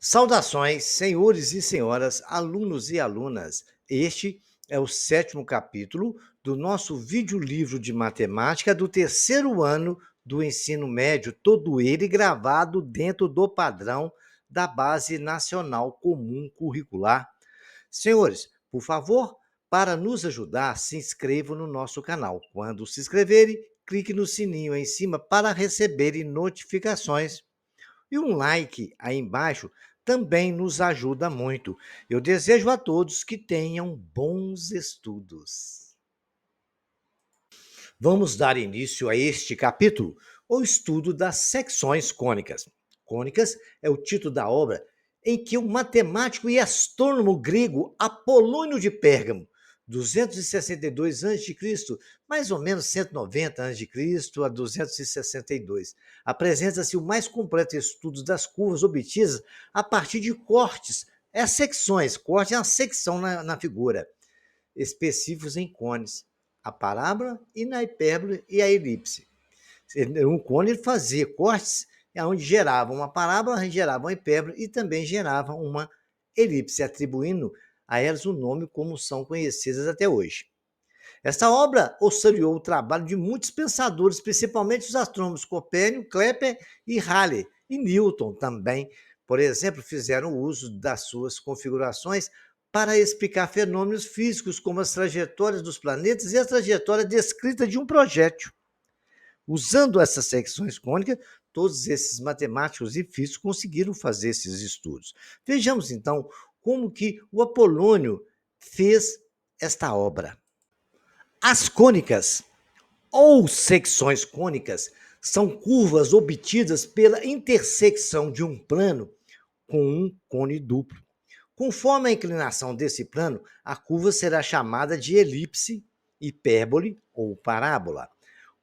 Saudações, senhores e senhoras, alunos e alunas. Este é o 7º capítulo do nosso videolivro de matemática do 3º ano do ensino médio, todo ele gravado dentro do padrão da Base Nacional Comum Curricular. Senhores, por favor, para nos ajudar, se inscrevam no nosso canal. Quando se inscreverem, clique no sininho aí em cima para receberem notificações. E um like aí embaixo também nos ajuda muito. Eu desejo a todos que tenham bons estudos. Vamos dar início a este capítulo, o estudo das secções cônicas. Cônicas é o título da obra em que o matemático e astrônomo grego Apolônio de Pérgamo, 262 a.C., mais ou menos 190 a.C. a 262, apresenta-se o mais completo estudo das curvas obtidas a partir de cortes, secções, corte é uma secção na figura, específicos em cones, a parábola e na hipérbole e a elipse. Um cone ele fazia cortes onde gerava uma parábola, gerava uma hipérbole e também gerava uma elipse, atribuindo a elas o nome como são conhecidas até hoje. Esta obra auxiliou o trabalho de muitos pensadores, principalmente os astrônomos Copérnico, Kepler e Halley, e Newton também, por exemplo, fizeram uso das suas configurações para explicar fenômenos físicos como as trajetórias dos planetas e a trajetória descrita de um projétil. Usando essas secções cônicas, todos esses matemáticos e físicos conseguiram fazer esses estudos. Vejamos então como que o Apolônio fez esta obra. As cônicas ou secções cônicas são curvas obtidas pela intersecção de um plano com um cone duplo. Conforme a inclinação desse plano, a curva será chamada de elipse, hipérbole ou parábola.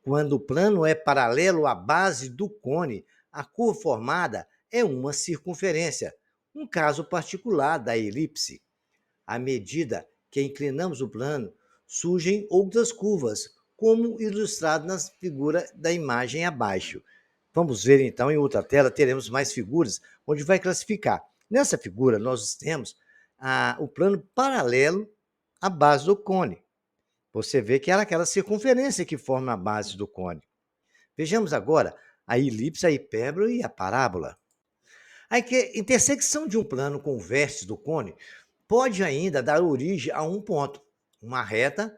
Quando o plano é paralelo à base do cone, a curva formada é uma circunferência, um caso particular da elipse. À medida que inclinamos o plano, surgem outras curvas, como ilustrado na figura da imagem abaixo. Vamos ver então em outra tela, teremos mais figuras, onde vai classificar. Nessa figura, nós temos o plano paralelo à base do cone. Você vê que era aquela circunferência que forma a base do cone. Vejamos agora a elipse, a hipérbole e a parábola. A intersecção de um plano com o vértice do cone pode ainda dar origem a um ponto, uma reta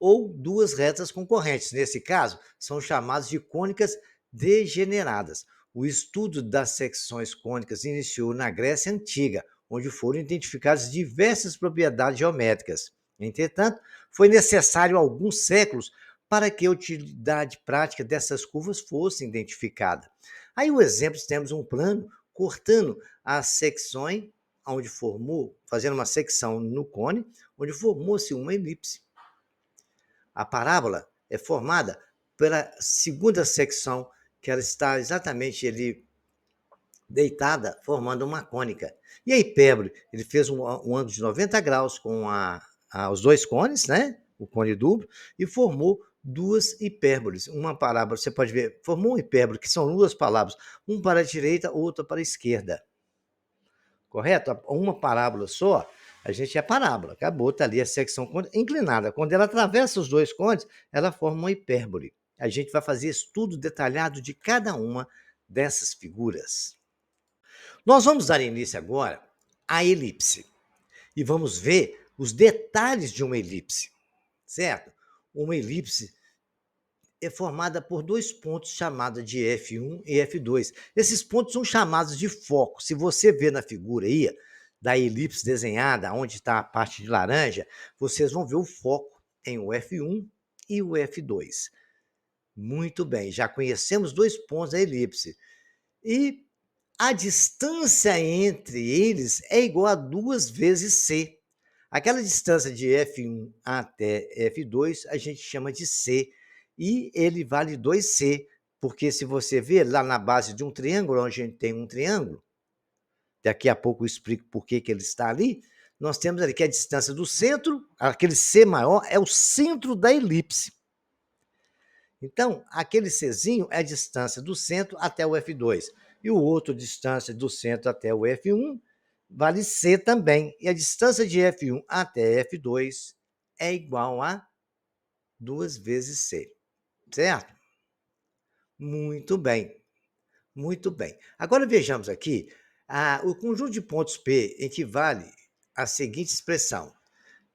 ou duas retas concorrentes. Nesse caso, são chamadas de cônicas degeneradas. O estudo das secções cônicas iniciou na Grécia Antiga, onde foram identificadas diversas propriedades geométricas. Entretanto, foi necessário alguns séculos para que a utilidade prática dessas curvas fosse identificada. Aí o exemplo, temos um plano cortando as secções, onde formou, fazendo uma secção no cone, onde formou-se uma elipse. A parábola é formada pela segunda secção, que ela está exatamente ali deitada, formando uma cônica. E a hipérbole, ele fez um ângulo de 90 graus com os dois cones, né? O cone duplo, e formou duas hipérboles. Uma parábola, você pode ver, formou uma hipérbole, que são duas palavras, uma para a direita, outra para a esquerda. Correto? Uma parábola só, a gente é parábola, acabou, está ali a secção inclinada. Quando ela atravessa os dois cones, ela forma uma hipérbole. A gente vai fazer estudo detalhado de cada uma dessas figuras. Nós vamos dar início agora à elipse e vamos ver os detalhes de uma elipse, certo? Uma elipse é formada por dois pontos chamados de F1 e F2. Esses pontos são chamados de foco. Se você ver na figura aí, da elipse desenhada, onde está a parte de laranja, vocês vão ver o foco em o F1 e o F2. Muito bem, já conhecemos dois pontos da elipse. E a distância entre eles é igual a 2 vezes C. Aquela distância de F1 até F2 a gente chama de C, e ele vale 2C, porque se você ver lá na base de um triângulo, onde a gente tem um triângulo, daqui a pouco eu explico por que ele está ali, nós temos ali que a distância do centro, aquele C maior, é o centro da elipse. Então, aquele Czinho é a distância do centro até o F2. E o outro, distância do centro até o F1, vale C também. E a distância de F1 até F2 é igual a 2 vezes C, certo? Muito bem, muito bem. Agora vejamos aqui, o conjunto de pontos P equivale à seguinte expressão: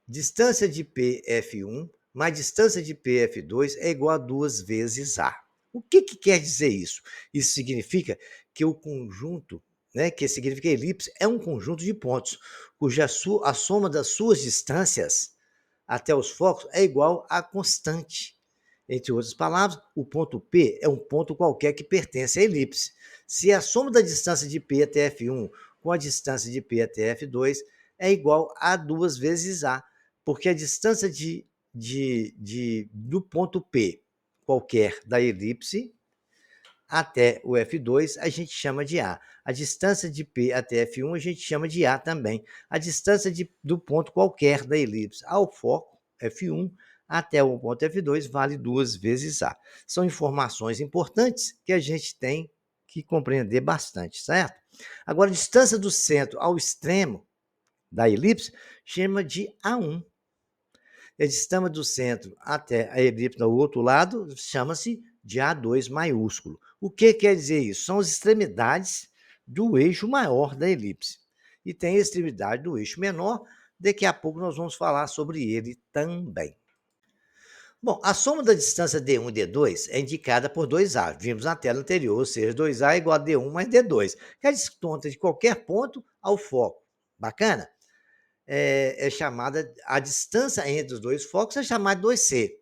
distância de PF1 mais distância de PF2 é igual a 2 vezes A. O que quer dizer isso? Isso significa que o conjunto, né, que significa elipse, é um conjunto de pontos, cuja a soma das suas distâncias até os focos é igual a constante. Entre outras palavras, o ponto P é um ponto qualquer que pertence à elipse. Se a soma da distância de P até F1 com a distância de P até F2 é igual a 2 vezes A, porque a distância do ponto P qualquer da elipse até o F2 a gente chama de A. A distância de P até F1 a gente chama de A também. A distância do ponto qualquer da elipse ao foco, F1, até o ponto F2 vale 2 vezes A. São informações importantes que a gente tem que compreender bastante, certo? Agora, a distância do centro ao extremo da elipse chama de A1. A distância do centro até a elipse do outro lado chama-se de A2 maiúsculo. O que quer dizer isso? São as extremidades do eixo maior da elipse. E tem a extremidade do eixo menor, daqui a pouco nós vamos falar sobre ele também. Bom, a soma da distância D1 e D2 é indicada por 2A, vimos na tela anterior, ou seja, 2A é igual a D1 mais D2, que é a distância de qualquer ponto ao foco. Bacana? É chamada, a distância entre os dois focos é chamada de 2C.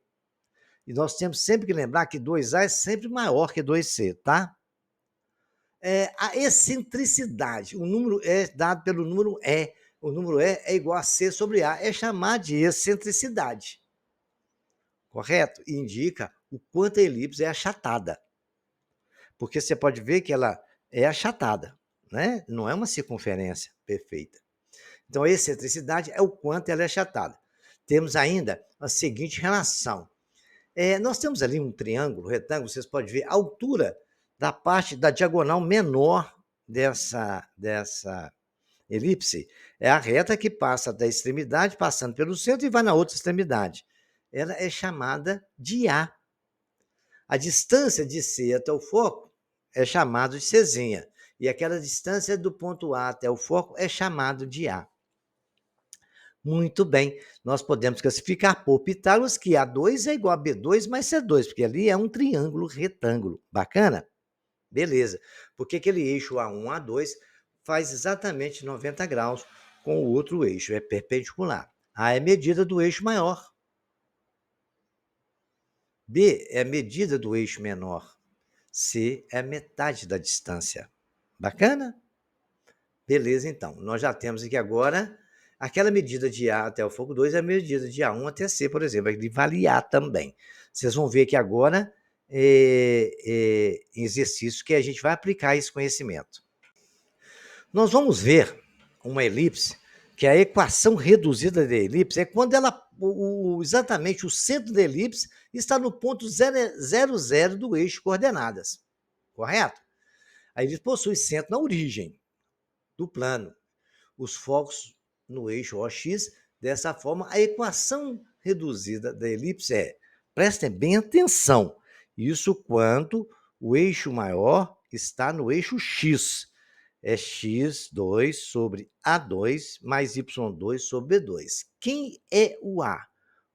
E nós temos sempre que lembrar que 2A é sempre maior que 2C, tá? A excentricidade, o número é dado pelo número E. O número E é igual a C sobre A, é chamado de excentricidade. Correto? E indica o quanto a elipse é achatada. Porque você pode ver que ela é achatada, né? Não é uma circunferência perfeita. Então, a excentricidade é o quanto ela é achatada. Temos ainda a seguinte relação. Nós temos ali um triângulo, retângulo, vocês podem ver a altura da parte da diagonal menor dessa elipse. É a reta que passa da extremidade, passando pelo centro e vai na outra extremidade. Ela é chamada de A. A distância de C até o foco é chamado de Czinha. E aquela distância do ponto A até o foco é chamado de A. Muito bem, nós podemos classificar por Pitágoras que A2 é igual a B2 mais C2, porque ali é um triângulo retângulo. Bacana? Beleza. Porque aquele eixo A1, A2 faz exatamente 90 graus com o outro eixo, é perpendicular. A é medida do eixo maior. B é a medida do eixo menor. C é a metade da distância. Bacana? Beleza, então. Nós já temos aqui agora aquela medida de A até o foco 2 é a medida de A1 até C, por exemplo. Ele vale A também. Vocês vão ver que agora em exercício que a gente vai aplicar esse conhecimento. Nós vamos ver uma elipse, que a equação reduzida da elipse é quando ela, exatamente o centro da elipse está no ponto 0, do eixo coordenadas. Correto? A elipse possui centro na origem do plano. Os focos no eixo OX. Dessa forma, a equação reduzida da elipse prestem bem atenção, isso quando o eixo maior está no eixo X. É x2 sobre A2 mais y2 sobre B2. Quem é o A?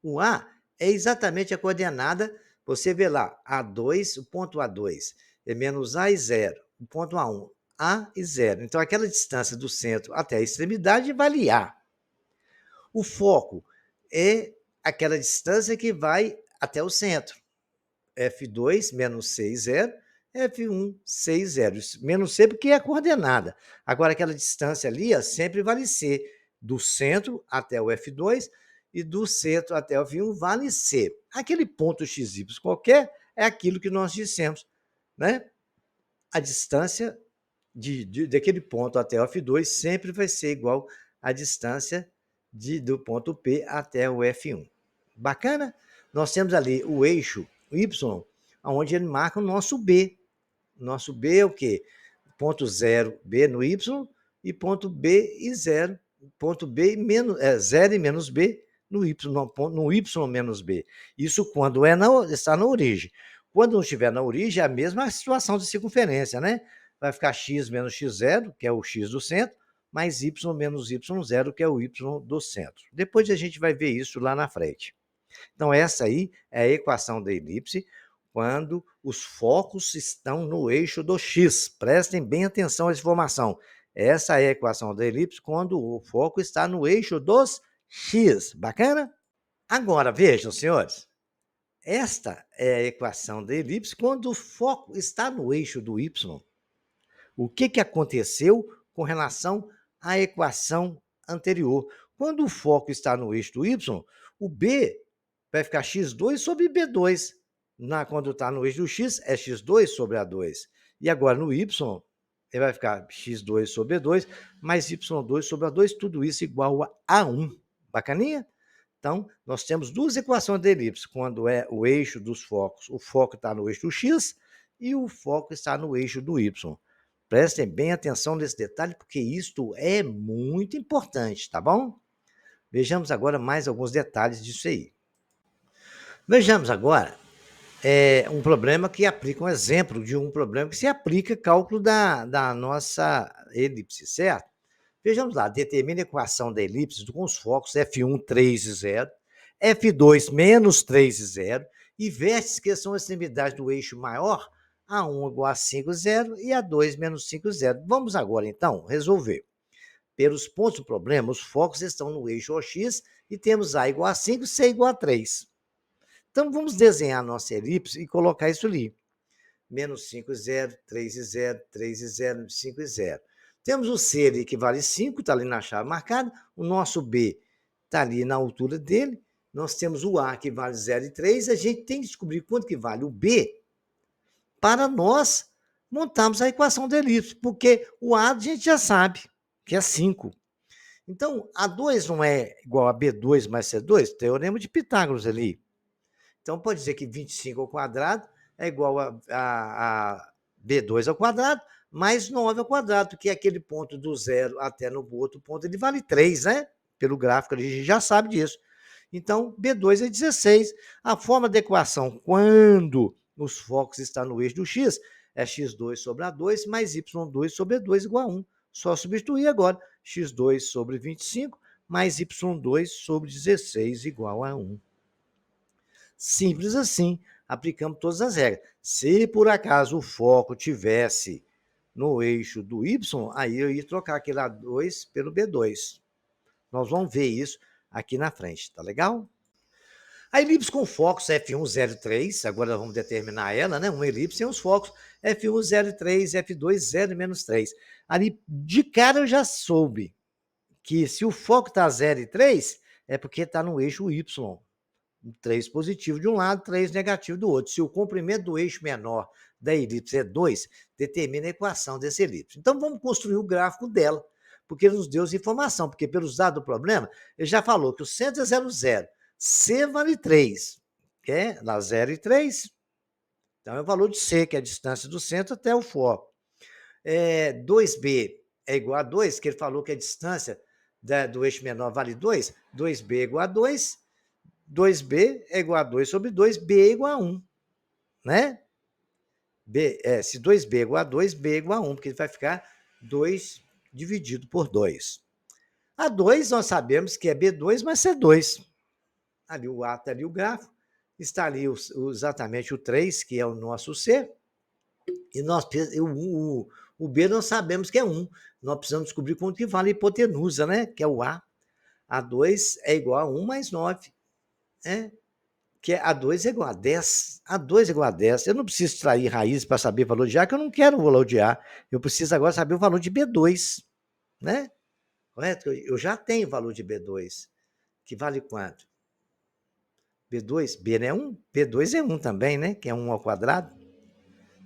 O A é exatamente a coordenada, você vê lá, A2, o ponto A2 é menos A e 0, o ponto A1, A e 0. Então, aquela distância do centro até a extremidade vale A. O foco é aquela distância que vai até o centro. F2 menos C e 0, F1, C e 0. Menos C porque é a coordenada. Agora, aquela distância ali sempre vale C. Do centro até o F2 e do centro até o F1 vale C. Aquele ponto XY qualquer é aquilo que nós dissemos, né? A distância daquele ponto até o F2 sempre vai ser igual à distância do ponto P até o F1. Bacana? Nós temos ali o eixo Y, onde ele marca o nosso B. Nosso B é o quê? ponto 0, B no Y, e ponto B e 0, ponto B e menos, 0 e menos B no Y, no Y menos B. Isso quando está na origem. Quando não estiver na origem, é a mesma situação de circunferência, né? Vai ficar x menos x0, que é o x do centro, mais y menos y0, que é o y do centro. Depois a gente vai ver isso lá na frente. Então, essa aí é a equação da elipse quando os focos estão no eixo do x. Prestem bem atenção a essa informação. Essa é a equação da elipse quando o foco está no eixo dos x. Bacana? Agora, vejam, senhores. Esta é a equação da elipse quando o foco está no eixo do y. O que aconteceu com relação à equação anterior? Quando o foco está no eixo do y, o b vai ficar x2 sobre b2. Quando está no eixo do x, é x2 sobre a2. E agora no y, ele vai ficar x2 sobre b2 mais y2 sobre a2, tudo isso igual a 1. Bacaninha? Então, nós temos duas equações da elipse, quando é o eixo dos focos, o foco está no eixo do x e o foco está no eixo do y. Prestem bem atenção nesse detalhe, porque isto é muito importante, tá bom? Vejamos agora mais alguns detalhes disso aí. Vejamos agora um problema que aplica um exemplo de um problema que se aplica cálculo da nossa elipse, certo? Vejamos lá, determine a equação da elipse com os focos F1, 3 e 0, F2, menos 3 e 0, e vértices que são as extremidades do eixo maior, A1 igual a 5, 0 e A2 menos 5, 0. Vamos agora, então, resolver. Pelos pontos do problema, os focos estão no eixo OX e temos A igual a 5 e C igual a 3. Então, vamos desenhar a nossa elipse e colocar isso ali. Menos 5 e 0, 3 e 0, 3 e 0, 5 e 0. Temos o C ali que vale 5, está ali na chave marcada. O nosso B está ali na altura dele. Nós temos o A que vale 0 e 3. A gente tem que descobrir quanto que vale o B para nós montarmos a equação da elipse, porque o A a gente já sabe, que é 5. Então, A2 não é igual a B2 mais C2? Teorema de Pitágoras ali. Então, pode dizer que 25 ao quadrado é igual a B2 ao quadrado, mais 9 ao quadrado, que é aquele ponto do zero até no outro ponto, ele vale 3, né? Pelo gráfico, a gente já sabe disso. Então, B2 é 16. A forma da equação, quando os focos estão no eixo do x, é x2 sobre A2 mais y2 sobre A2 igual a 1. Só substituir agora, x2 sobre 25 mais y2 sobre 16 igual a 1. Simples assim, aplicamos todas as regras. Se por acaso o foco tivesse no eixo do y, aí eu ia trocar aquele A2 pelo B2. Nós vamos ver isso aqui na frente, tá legal? A elipse com focos F1, 0 e 3, agora vamos determinar ela, né? Uma elipse tem os focos F1, 0 e 3, F2, 0 e menos 3. Ali, de cara, eu já soube que se o foco está 0 e 3, é porque está no eixo Y. 3 positivo de um lado, 3 negativo do outro. Se o comprimento do eixo menor da elipse é 2, determina a equação dessa elipse. Então, vamos construir o gráfico dela, porque ele nos deu essa informação, porque pelos dados do problema, ele já falou que o centro é 0, 0. C vale 3, que é lá 0 e 3. Então, é o valor de C, que é a distância do centro até o foco. 2B é igual a 2, que ele falou que a distância do eixo menor vale 2. 2B é igual a 2. 2B é igual a 2 sobre 2, B é igual a 1, né? Se 2B é igual a 2, B é igual a 1, porque ele vai ficar 2 dividido por 2. A 2 nós sabemos que é B2 mais C2. Ali o A está ali o gráfico, está ali exatamente o 3, que é o nosso C, e o B nós sabemos que é 1. Nós precisamos descobrir quanto que vale a hipotenusa, né? Que é o A. A2 é igual a 1 mais 9. Que A2 é igual a 10. A2 é igual a 10. Eu não preciso extrair raízes para saber o valor de A, que eu não quero o valor de A. Eu preciso agora saber o valor de B2, né? Correto? Eu já tenho o valor de B2, que vale quanto? B2, B não é 1? B2 é 1 também, né? Que é 1 ao quadrado.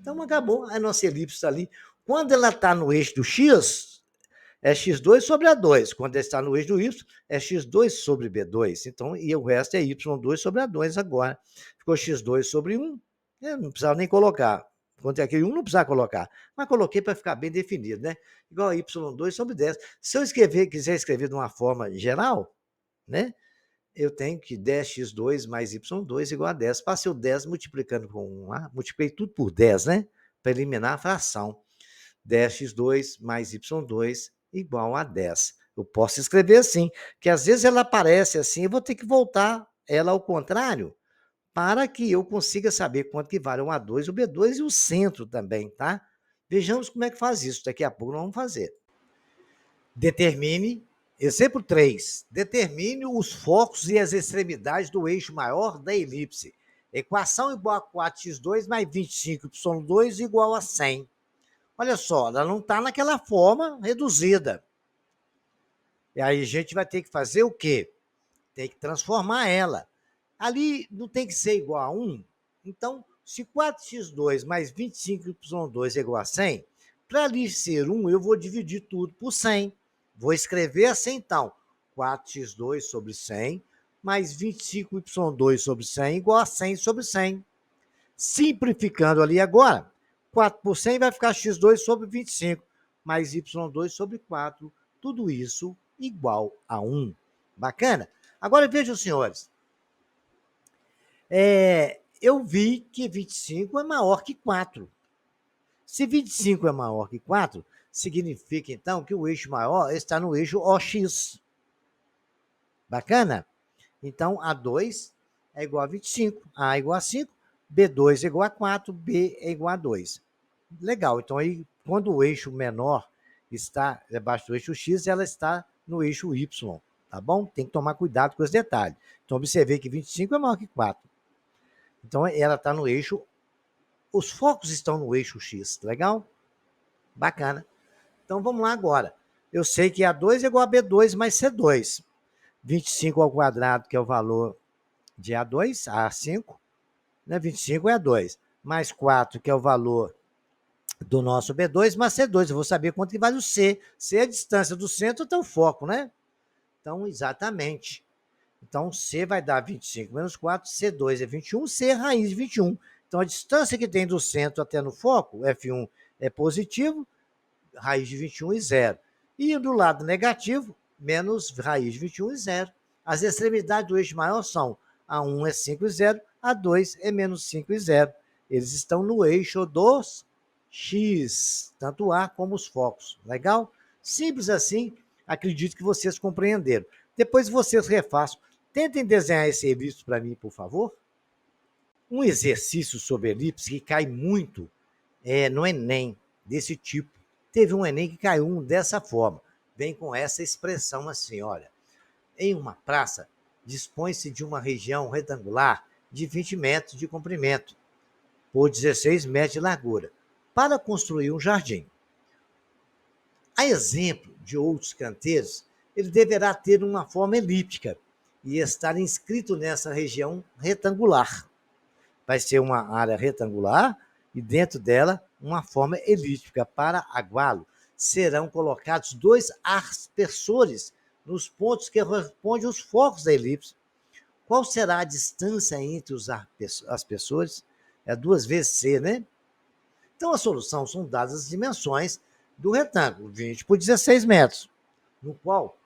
Então, acabou. A nossa elipse está ali. Quando ela está no eixo do X, é x2 sobre A2. Quando está no eixo do Y, é x2 sobre B2. Então, e o resto é y2 sobre A2 agora. Ficou x2 sobre 1. Eu não precisava nem colocar. quanto é aquele 1 não precisava colocar, mas coloquei para ficar bem definido, né? Igual a y2 sobre 10. Se eu quiser escrever de uma forma geral, né? Eu tenho que 10x2 mais y2 igual a 10. Passei o 10 multiplicando por 1 lá, multipliquei tudo por 10, né? Para eliminar a fração. 10x2 mais y2 igual a 10. Eu posso escrever assim, que às vezes ela aparece assim, eu vou ter que voltar ela ao contrário, para que eu consiga saber quanto que vale o A2, o B2 e o centro também, tá? Vejamos como é que faz isso, daqui a pouco nós vamos fazer. Determine, exemplo 3, determine os focos e as extremidades do eixo maior da elipse. Equação igual a 4x2 mais 25y2 igual a 100. Olha só, ela não está naquela forma reduzida. E aí a gente vai ter que fazer o quê? Tem que transformar ela. Ali não tem que ser igual a 1. Então, se 4x2 mais 25y2 é igual a 100, para ali ser 1, eu vou dividir tudo por 100. Vou escrever assim, então. 4x2 sobre 100 mais 25y2 sobre 100 igual a 100 sobre 100. Simplificando ali agora, 4 por 100 vai ficar x2 sobre 25, mais y2 sobre 4. Tudo isso igual a 1. Bacana? Agora vejam, senhores. Eu vi que 25 é maior que 4. Se 25 é maior que 4, significa, então, que o eixo maior está no eixo OX. Bacana? Então, A2 é igual a 25, A é igual a 5, B2 é igual a 4, B é igual a 2. Legal, então aí, quando o eixo menor está debaixo do eixo X, ela está no eixo Y, tá bom? Tem que tomar cuidado com os detalhes. Então, observei que 25 é maior que 4. Então, ela está no eixo, os focos estão no eixo X, legal? Bacana. Então, vamos lá agora. Eu sei que A2 é igual a B2 mais C2. 25 ao quadrado, que é o valor de A2, A5, né? 25 é A2, mais 4, que é o valor do nosso B2, mais C2. Eu vou saber quanto que vale o C. C é a distância do centro até o foco, né? Então, exatamente. Então, C vai dar 25 menos 4, C2 é 21, C é raiz de 21. Então, a distância que tem do centro até no foco, F1 é positivo, raiz de 21 e 0. E do lado negativo, menos raiz de 21 e 0. As extremidades do eixo maior são A1 é 5 e 0, A2 é menos 5 e 0. Eles estão no eixo dos X, tanto o A como os focos. Legal? Simples assim, acredito que vocês compreenderam. Depois vocês refaçam. Tentem desenhar esse elipse para mim, por favor. Um exercício sobre elipse que cai muito no Enem, desse tipo. Teve um Enem que caiu dessa forma. Vem com essa expressão assim, olha. Em uma praça, dispõe-se de uma região retangular de 20 metros de comprimento por 16 metros de largura, para construir um jardim. A exemplo de outros canteiros, ele deverá ter uma forma elíptica e estar inscrito nessa região retangular. Vai ser uma área retangular e dentro dela uma forma elíptica. Para aguá-lo, serão colocados 2 aspersores nos pontos que correspondem aos focos da elipse. Qual será a distância entre os aspersores? É 2 vezes C, né? Então, a solução são dadas as dimensões do retângulo, 20 por 16 metros, no qual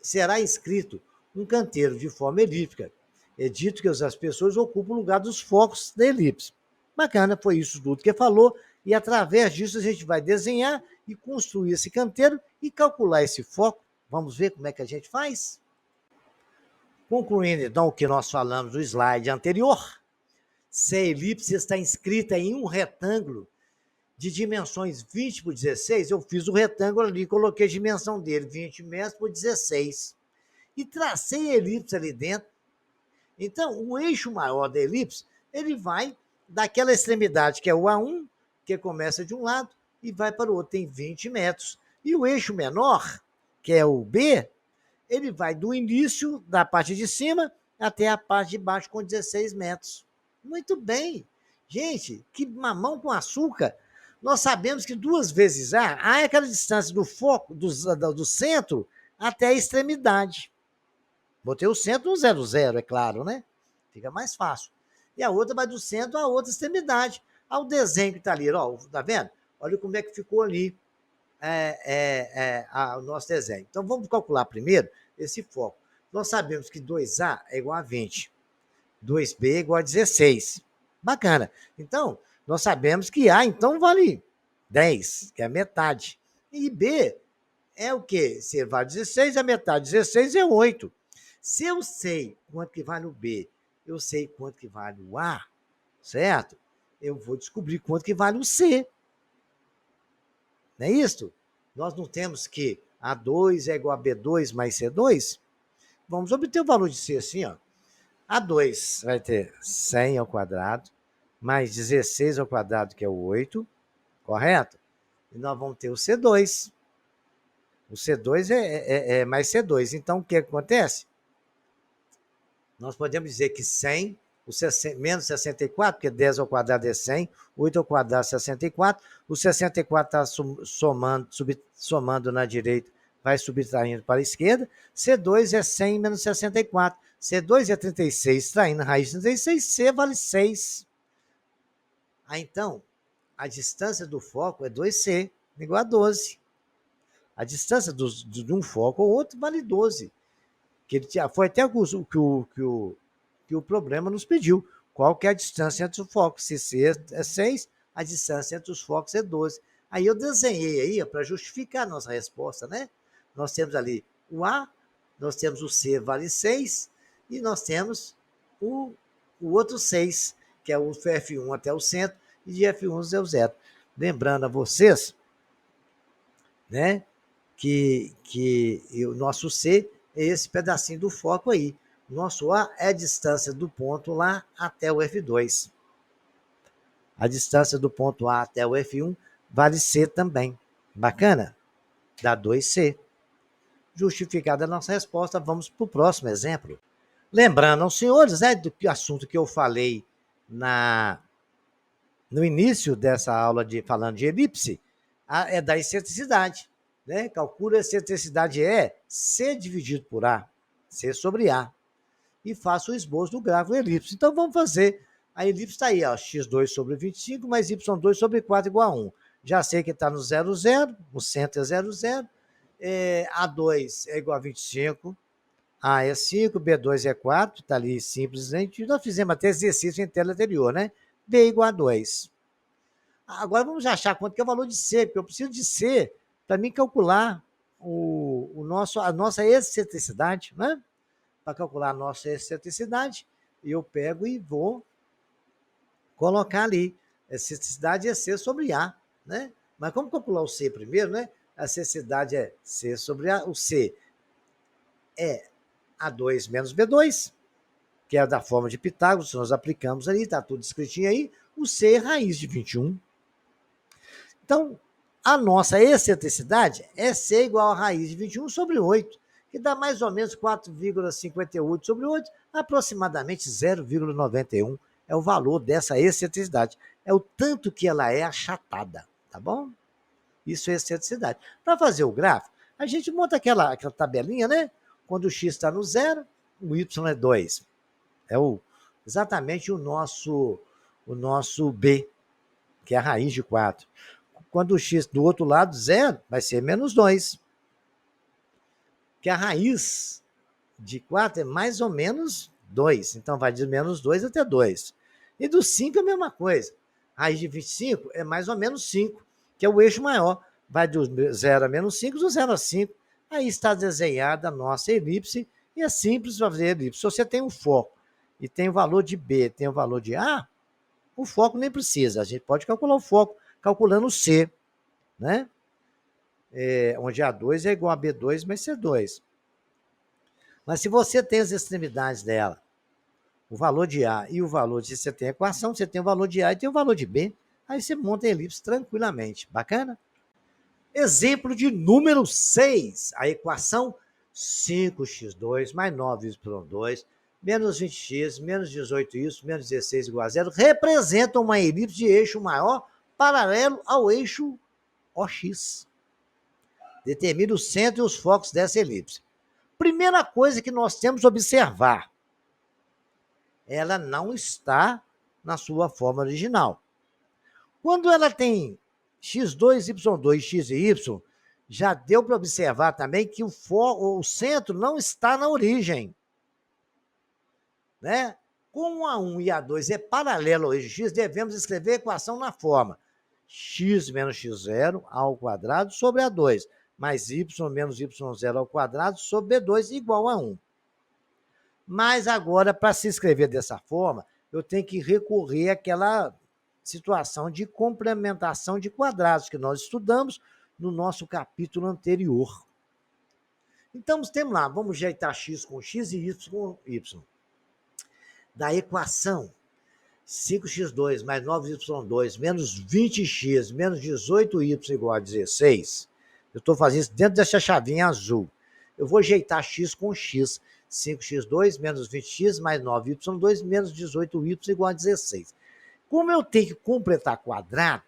será inscrito um canteiro de forma elíptica. É dito que os aspersores ocupam o lugar dos focos da elipse. Bacana, foi isso tudo que falou, e através disso a gente vai desenhar e construir esse canteiro e calcular esse foco. Vamos ver como é que a gente faz? Concluindo, então, o que nós falamos no slide anterior, se a elipse está inscrita em um retângulo de dimensões 20 por 16, eu fiz o retângulo ali, coloquei a dimensão dele, 20 metros por 16. E tracei a elipse ali dentro. Então, o eixo maior da elipse, ele vai daquela extremidade que é o A1, que começa de um lado e vai para o outro, tem 20 metros. E o eixo menor, que é o B, ele vai do início da parte de cima até a parte de baixo com 16 metros. Muito bem. Gente, que mamão com açúcar. Nós sabemos que 2 vezes A é aquela distância do foco, do centro até a extremidade. Botei o centro no 0, é claro, né? Fica mais fácil. E a outra vai do centro à outra extremidade. ao desenho que está ali. Ó, tá vendo? Olha como é que ficou ali o nosso desenho. Então, vamos calcular primeiro esse foco. Nós sabemos que 2A é igual a 20, 2B é igual a 16. Bacana. Então, nós sabemos que A, então, vale 10, que é a metade. E B é o quê? Se vale 16, a metade de 16 é 8. Se eu sei quanto que vale o B, eu sei quanto que vale o A, certo? Eu vou descobrir quanto que vale o C. Não é isso? Nós não temos que A2 é igual a B2 mais C2? Vamos obter o valor de C assim, ó. A2 vai ter 100 ao quadrado, mais 16 ao quadrado, que é o 8, correto? E nós vamos ter o C2. O C2 é mais C2. Então, o que acontece? Nós podemos dizer que 100, menos 64, porque 10 ao quadrado é 100, 8 ao quadrado é 64, o 64 está somando na direita, vai subtraindo para a esquerda, C2 é 100 menos 64, C2 é 36, traindo a raiz de 36, C vale 6. Então, a distância do foco é 2C, igual a 12. A distância de um foco ao outro vale 12. Que ele foi até que o problema nos pediu. Qual que é a distância entre os focos? Se C é 6, a distância entre os focos é 12. Aí eu desenhei aí para justificar a nossa resposta, né? Nós temos ali o A, nós temos o C vale 6, e nós temos o outro 6, que é o F1 até o centro, e de F1 até o zero. Lembrando a vocês, né, que o nosso C é esse pedacinho do foco aí. O nosso A é a distância do ponto lá até o F2. A distância do ponto A até o F1 vale C também. Bacana? Dá 2C. Justificada a nossa resposta, vamos para o próximo exemplo. Lembrando aos senhores, né, do assunto que eu falei no início dessa aula falando de elipse, é da excentricidade. Né? Calcula a excentricidade C dividido por A, C sobre A. E faço o esboço do gráfico da elipse. Então, vamos fazer. A elipse está aí, ó, x2 sobre 25 mais y2 sobre 4 igual a 1. Já sei que está no 0, 0, o centro é 0, 0. A2 é igual a 25, A é 5, B2 é 4, está ali simplesmente. Nós fizemos até exercício em tela anterior, né? B é igual a 2. Agora vamos achar quanto que é o valor de C, porque eu preciso de C para mim calcular a nossa excentricidade, né? Para calcular a nossa excentricidade, eu pego e vou colocar ali. A excentricidade é C sobre A, né? Mas como calcular o C primeiro, né? A excentricidade é C sobre A. O C é A2 menos B2, que é da forma de Pitágoras, nós aplicamos ali, está tudo escritinho aí. O C é raiz de 21. Então, a nossa excentricidade é C igual a raiz de 21 sobre 8, que dá mais ou menos 4,58 sobre 8, aproximadamente 0,91 é o valor dessa excentricidade. É o tanto que ela é achatada, tá bom? Isso é excentricidade. Para fazer o gráfico, a gente monta aquela tabelinha, né? Quando o x está no zero, o y é 2. É exatamente o nosso B, que é a raiz de 4. Quando o x do outro lado, 0, vai ser menos 2. Que a raiz de 4 é mais ou menos 2. Então, vai de menos 2 até 2. E do 5 é a mesma coisa. A raiz de 25 é mais ou menos 5, que é o eixo maior. Vai do 0 a menos 5, do 0 a 5. Aí está desenhada a nossa elipse. E é simples fazer elipse. Se você tem um foco e tem o valor de B, tem o valor de A, o foco nem precisa. A gente pode calcular o foco calculando o C, né? Onde A2 é igual a B2 mais C2. Mas se você tem as extremidades dela, o valor de A e o valor de... Você tem a equação, você tem o valor de A e tem o valor de B. Aí você monta a elipse tranquilamente. Bacana? Exemplo de número 6. A equação 5x2 mais 9y2 menos 20x menos 18y menos 16 igual a 0 representa uma elipse de eixo maior paralelo ao eixo OX. Determine o centro e os focos dessa elipse. Primeira coisa que nós temos que observar, ela não está na sua forma original. Quando ela tem x2, y2, x e y, já deu para observar também que o centro não está na origem. Né? Como A1 e A2 é paralelo ao eixo x, devemos escrever a equação na forma x menos x0 ao quadrado sobre A2, mais y menos y0 ao quadrado sobre B2 igual a 1. Mas agora, para se escrever dessa forma, eu tenho que recorrer àquela situação de complementação de quadrados que nós estudamos no nosso capítulo anterior. Então, temos lá, vamos ajeitar x com x e y com y. Da equação 5x2 mais 9y2 menos 20x menos 18y igual a 16, eu estou fazendo isso dentro dessa chavinha azul. Eu vou ajeitar x com x. 5x2 menos 20x mais 9y2 menos 18y igual a 16. Como eu tenho que completar quadrado,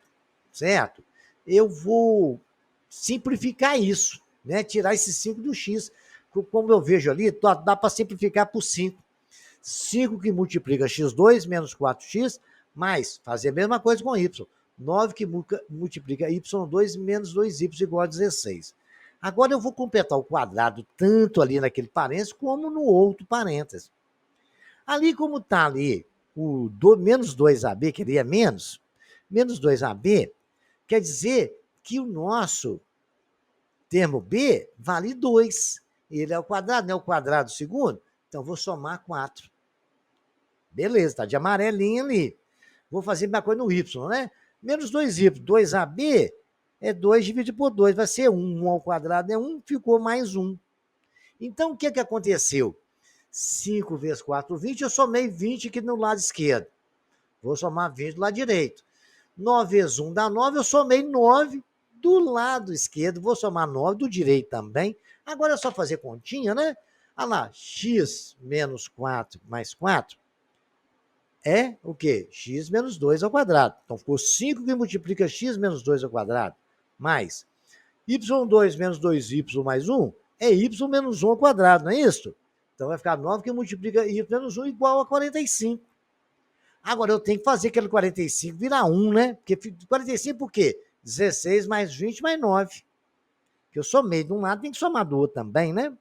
certo? Eu vou simplificar isso, né? Tirar esse 5 do x. Como eu vejo ali, dá para simplificar por 5. 5 que multiplica x2 menos 4x, mais fazer a mesma coisa com y. 9 que multiplica y2 menos 2y igual a 16. Agora eu vou completar o quadrado tanto ali naquele parênteses como no outro parênteses. Ali como está ali o menos 2ab, que ele é menos 2ab, quer dizer que o nosso termo b vale 2. Ele é o quadrado, não é o quadrado segundo? Então, vou somar 4. Beleza, está de amarelinho ali. Vou fazer a mesma coisa no y, né? Menos 2y. 2ab é 2 dividido por 2. Vai ser 1. 1 ao quadrado é 1, ficou mais 1. Então, o que aconteceu? 5 vezes 4, 20. Eu somei 20 aqui no lado esquerdo. Vou somar 20 do lado direito. 9 vezes 1 dá 9. Eu somei 9 do lado esquerdo. Vou somar 9 do direito também. Agora é só fazer continha, né? Olha lá, x menos 4 mais 4 é o quê? X menos 2 ao quadrado. Então, ficou 5 que multiplica x menos 2 ao quadrado, mais y2 menos 2y mais 1 é y menos 1 ao quadrado, não é isso? Então, vai ficar 9 que multiplica y menos 1 igual a 45. Agora, eu tenho que fazer aquele 45 virar 1, né? Porque 45 por quê? 16 mais 20 mais 9. Que eu somei de um lado, tem que somar do outro também, né?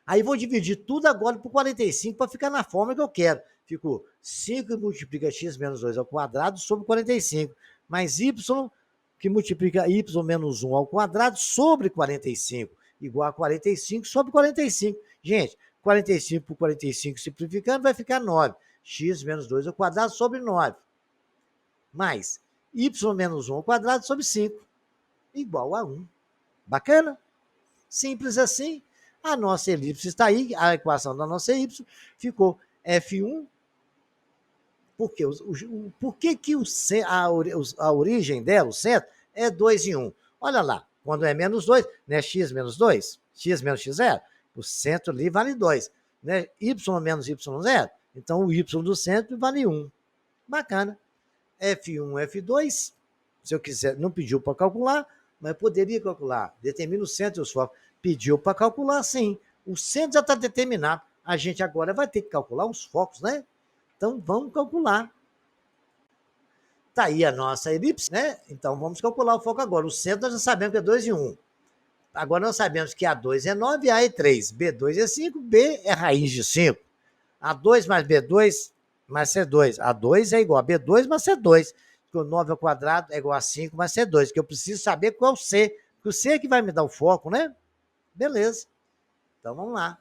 Aí vou dividir tudo agora por 45 para ficar na forma que eu quero. Ficou 5 que multiplica x menos 2 ao quadrado sobre 45, mais y que multiplica y menos 1 ao quadrado sobre 45, igual a 45 sobre 45. Gente, 45 por 45 simplificando vai ficar 9. X menos 2 ao quadrado sobre 9. Mais y menos 1 ao quadrado sobre 5, igual a 1. Bacana? Simples assim. A nossa elipse está aí, a equação da nossa elipse ficou F1. Por quê? Por que a origem dela, o centro, é 2 e 1? Olha lá, quando é menos 2, né? X menos 2, x menos x0, o centro ali vale 2. Né? Y menos y0, então o y do centro vale 1. Bacana. F1, F2, se eu quiser, não pediu para calcular, mas poderia calcular. Determina o centro e os focos. Pediu para calcular, sim. O centro já está determinado. A gente agora vai ter que calcular os focos, né? Então, vamos calcular. Está aí a nossa elipse, né? Então, vamos calcular o foco agora. O centro nós já sabemos que é 2 e 1. Agora, nós sabemos que A2 é 9, A é 3. B2 é 5, B é raiz de 5. A2 mais B2 mais C2. A2 é igual a B2 mais C2. Porque o 9 ao quadrado é igual a 5 mais C2. Que eu preciso saber qual é o C. Porque o C é que vai me dar o foco, né? Beleza. Então, vamos lá.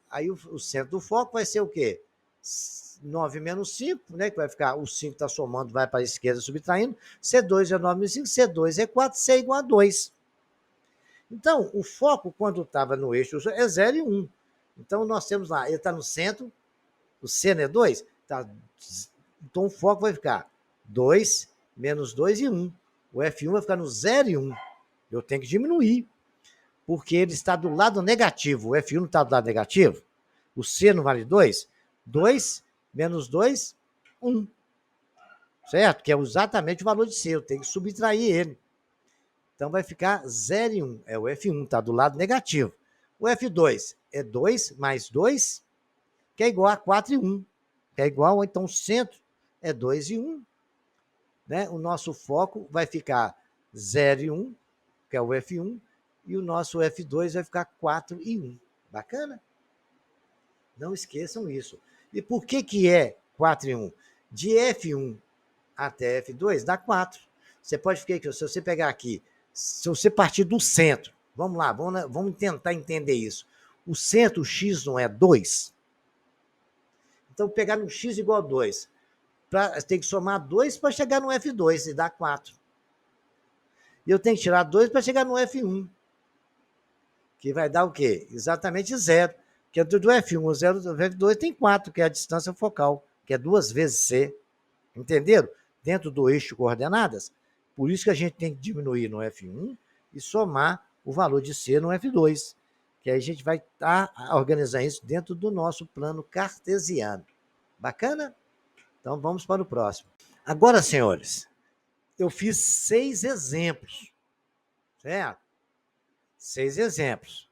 Aí o centro do foco vai ser o quê? 9 menos 5, né? Que vai ficar, o 5 está somando, vai para a esquerda subtraindo. C2 é 9 menos 5, C2 é 4, C é igual a 2. Então, o foco, quando estava no eixo, é 0 e 1. Então, nós temos lá, ele está no centro, o C não é 2? Tá, então, o foco vai ficar 2 menos 2 e 1. O F1 vai ficar no 0 e 1. Eu tenho que diminuir, porque ele está do lado negativo. O F1 não está do lado negativo? O C não vale 2? 2 menos 2, 1. Certo? Que é exatamente o valor de C. Eu tenho que subtrair ele. Então, vai ficar 0 e 1. É o F1, está do lado negativo. O F2 é 2 mais 2, que é igual a 4 e 1. Que é igual, então, o centro é 2 e 1. né? O nosso foco vai ficar 0 e 1, que é o F1, e o nosso F2 vai ficar 4 e 1. Bacana? Não esqueçam isso. E por que é 4 e 1? De F1 até F2 dá 4. Você pode ficar aqui, se você pegar aqui, se você partir do centro, vamos lá, vamos tentar entender isso. O centro X não é 2? Então, pegar um X igual a 2, tem que somar 2 para chegar no F2 e dá 4. E eu tenho que tirar 2 para chegar no F1, que vai dar o quê? Exatamente 0. Porque do F1 ao 0 do F2 tem 4, que é a distância focal, que é 2 vezes C. Entenderam? Dentro do eixo de coordenadas. Por isso que a gente tem que diminuir no F1 e somar o valor de C no F2. Que aí a gente vai estar organizando isso dentro do nosso plano cartesiano. Bacana? Então vamos para o próximo. Agora, senhores, eu fiz 6 exemplos. Certo? 6 exemplos.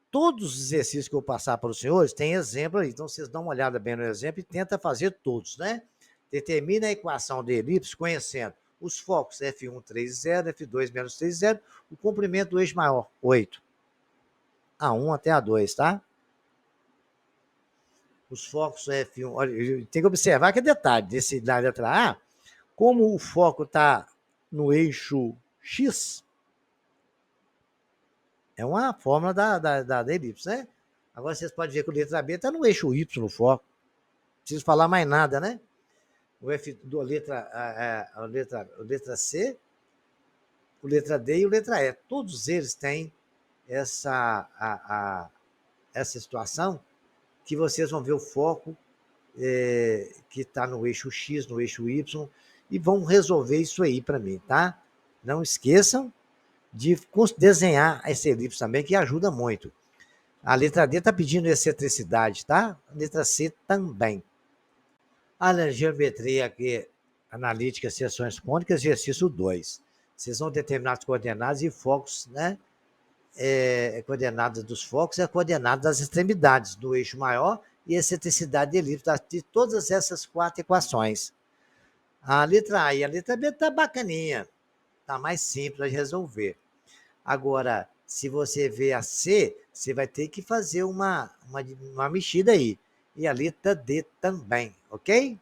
Todos os exercícios que eu passar para os senhores tem exemplo aí. Então, vocês dão uma olhada bem no exemplo e tenta fazer todos, né? Determina a equação de elipse conhecendo os focos F1, 3, 0, F2, menos 3, 0, o comprimento do eixo maior, 8. A1 até A2, tá? Os focos F1, olha, tem que observar que é detalhe desse da letra A, como o foco está no eixo X, é uma fórmula da elipse, né? Agora vocês podem ver que o letra B está no eixo Y no foco. Não preciso falar mais nada, né? O F, a letra C, o letra D e o letra E. Todos eles têm essa situação que vocês vão ver o foco que está no eixo X, no eixo Y, e vão resolver isso aí para mim, tá? Não esqueçam de desenhar essa elipse também, que ajuda muito. A letra D está pedindo excentricidade, tá? A letra C também. A geometria aqui, analítica, seções cônicas, exercício 2. Vocês vão determinar as coordenadas e focos, né? Coordenadas dos focos é a coordenada das extremidades do eixo maior e a excentricidade de elipse de todas essas 4 equações. A letra A e a letra B tá bacaninha, tá mais simples de resolver. Agora, se você vê a C, você vai ter que fazer uma mexida aí. E a letra D também, ok?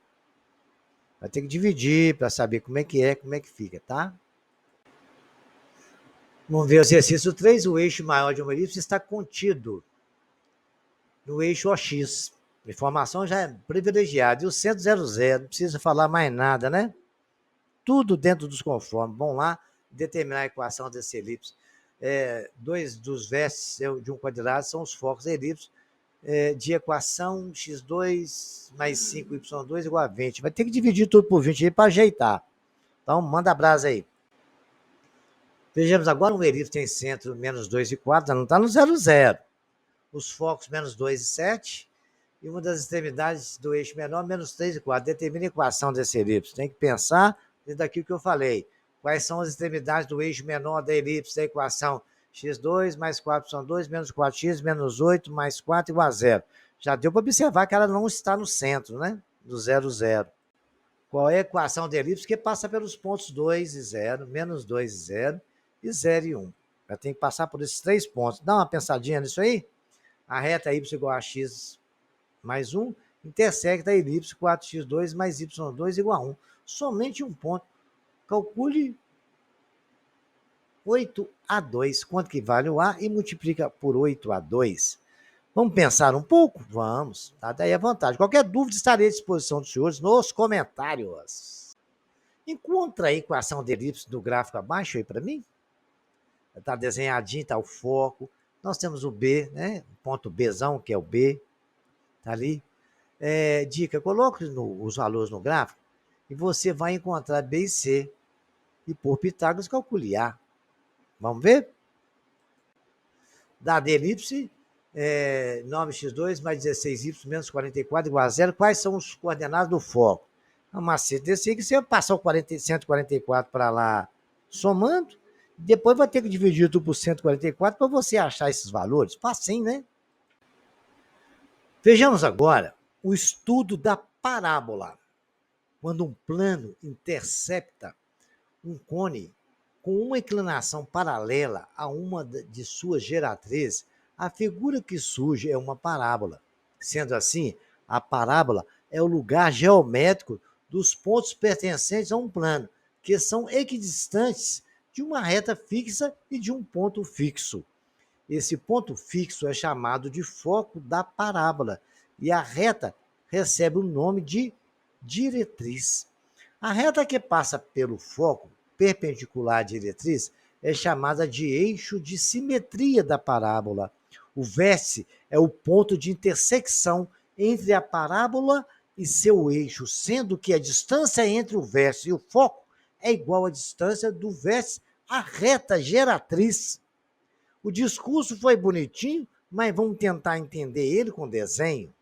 Vai ter que dividir para saber como é que fica, tá? Vamos ver o exercício 3. O eixo maior de uma elipse está contido no eixo OX. A informação já é privilegiada. E o centro 0,0, não precisa falar mais nada, né? Tudo dentro dos conformes. Vamos lá determinar a equação desse elipse. Dois dos vértices de um quadrado são os focos da elipse de equação x2 mais 5y2 igual a 20. Vai ter que dividir tudo por 20 aí para ajeitar. Então, manda a brasa aí. Vejamos agora, um elipse tem centro menos 2 e 4, não está no 0, 0. Os focos menos 2 e 7, e uma das extremidades do eixo menor, menos 3 e 4. Determina a equação desse elipse. Tem que pensar dentro daquilo que eu falei. Quais são as extremidades do eixo menor da elipse da equação x2 mais 4y2 menos 4x menos 8 mais 4 igual a 0. Já deu para observar que ela não está no centro, né? Do 0, 0. Qual é a equação da elipse que passa pelos pontos 2 e 0, menos 2 e 0 e 0 e 1. Ela tem que passar por esses 3 pontos. Dá uma pensadinha nisso aí? A reta y igual a x mais 1 intersecta a elipse 4x2 mais y2 igual a 1. Somente um ponto. Calcule 8A2, quanto que vale o A, e multiplica por 8A2. Vamos pensar um pouco? Vamos, tá daí a vantagem. Qualquer dúvida estarei à disposição dos senhores nos comentários. Encontra a equação de elipse do gráfico abaixo aí para mim. Está desenhadinho, está o foco. Nós temos o B, né? Ponto Bzão, que é o B. Está ali. Dica, coloque os valores no gráfico e você vai encontrar B e C. E por Pitágoras, calcule A. Vamos ver? Dada elipse, 9x2 mais 16y menos 44 igual a 0. Quais são os coordenados do foco? A macete desse aí que você vai passar o 144 para lá somando, depois vai ter que dividir tudo por 144 para você achar esses valores. Facinho, né? Vejamos agora o estudo da parábola. Quando um plano intercepta um cone com uma inclinação paralela a uma de suas geratrizes, a figura que surge é uma parábola. Sendo assim, a parábola é o lugar geométrico dos pontos pertencentes a um plano, que são equidistantes de uma reta fixa e de um ponto fixo. Esse ponto fixo é chamado de foco da parábola e a reta recebe o nome de diretriz. A reta que passa pelo foco perpendicular à diretriz é chamada de eixo de simetria da parábola. O vértice é o ponto de intersecção entre a parábola e seu eixo, sendo que a distância entre o vértice e o foco é igual à distância do vértice à reta geratriz. O discurso foi bonitinho, mas vamos tentar entender ele com desenho.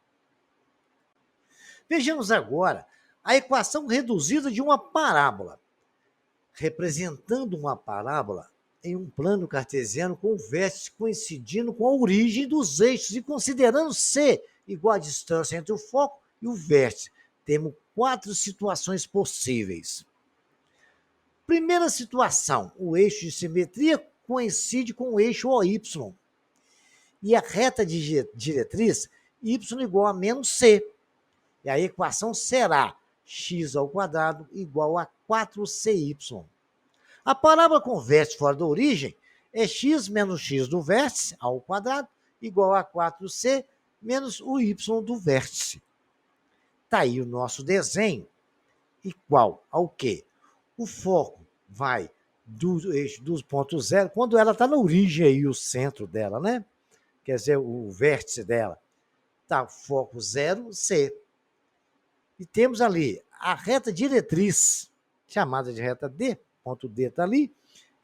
Vejamos agora a equação reduzida de uma parábola. Representando uma parábola em um plano cartesiano com o vértice coincidindo com a origem dos eixos e considerando C igual à distância entre o foco e o vértice. Temos 4 situações possíveis. Primeira situação, o eixo de simetria coincide com o eixo OY. E a reta de diretriz, y igual a menos c. E a equação será x ao quadrado igual a 4cy. A parábola com vértice fora da origem é x menos x do vértice ao quadrado igual a 4c menos o y do vértice. Está aí o nosso desenho igual ao quê? O foco vai do eixo dos pontos zero, quando ela está na origem aí, o centro dela, né? Quer dizer, o vértice dela. Tá, foco 0, C. E temos ali a reta diretriz, chamada de reta D, ponto D está ali,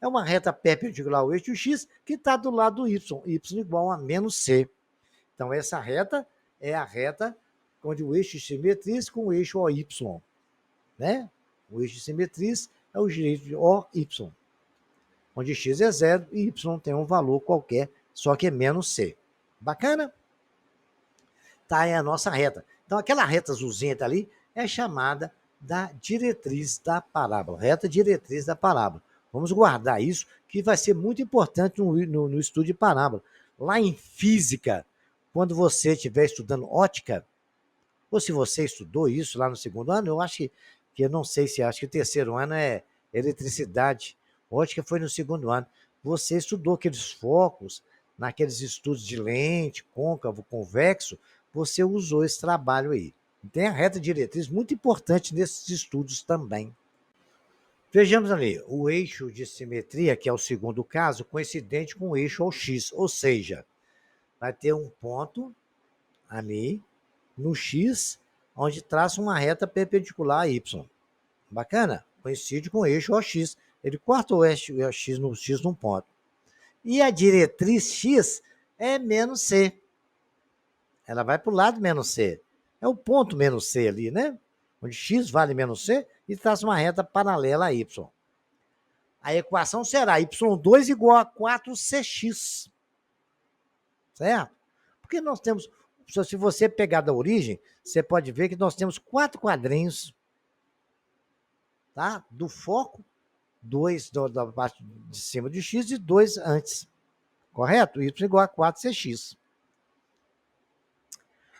é uma reta perpendicular ao eixo X, que está do lado do Y, Y igual a menos C. Então, essa reta é a reta onde o eixo de simetriz com o eixo OY, né? O eixo de simetriz é o eixo de OY, onde X é 0 e Y tem um valor qualquer, só que é menos C. Bacana? Tá aí a nossa reta. Então, aquela reta azulzinha tá ali é chamada da diretriz da parábola, reta diretriz da parábola. Vamos guardar isso, que vai ser muito importante no estudo de parábola. Lá em física, quando você estiver estudando ótica, ou se você estudou isso lá no segundo ano, eu acho que eu não sei se acho que o terceiro ano é eletricidade. Ótica foi no segundo ano. Você estudou aqueles focos, naqueles estudos de lente, côncavo, convexo, você usou esse trabalho aí. Tem a reta diretriz muito importante nesses estudos também. Vejamos ali, o eixo de simetria, que é o segundo caso, coincidente com o eixo OX, ou seja, vai ter um ponto ali no X, onde traça uma reta perpendicular a Y. Bacana? Coincide com o eixo OX. Ele corta o eixo X num ponto. E a diretriz X é menos C. Ela vai para o lado menos C. É o ponto menos C ali, né? Onde X vale menos C e traça uma reta paralela a Y. A equação será Y2 igual a 4CX. Certo? Porque nós temos, se você pegar da origem, você pode ver que nós temos 4 quadrinhos, tá? Do foco, 2 da parte de cima de X e 2 antes. Correto? Y igual a 4CX.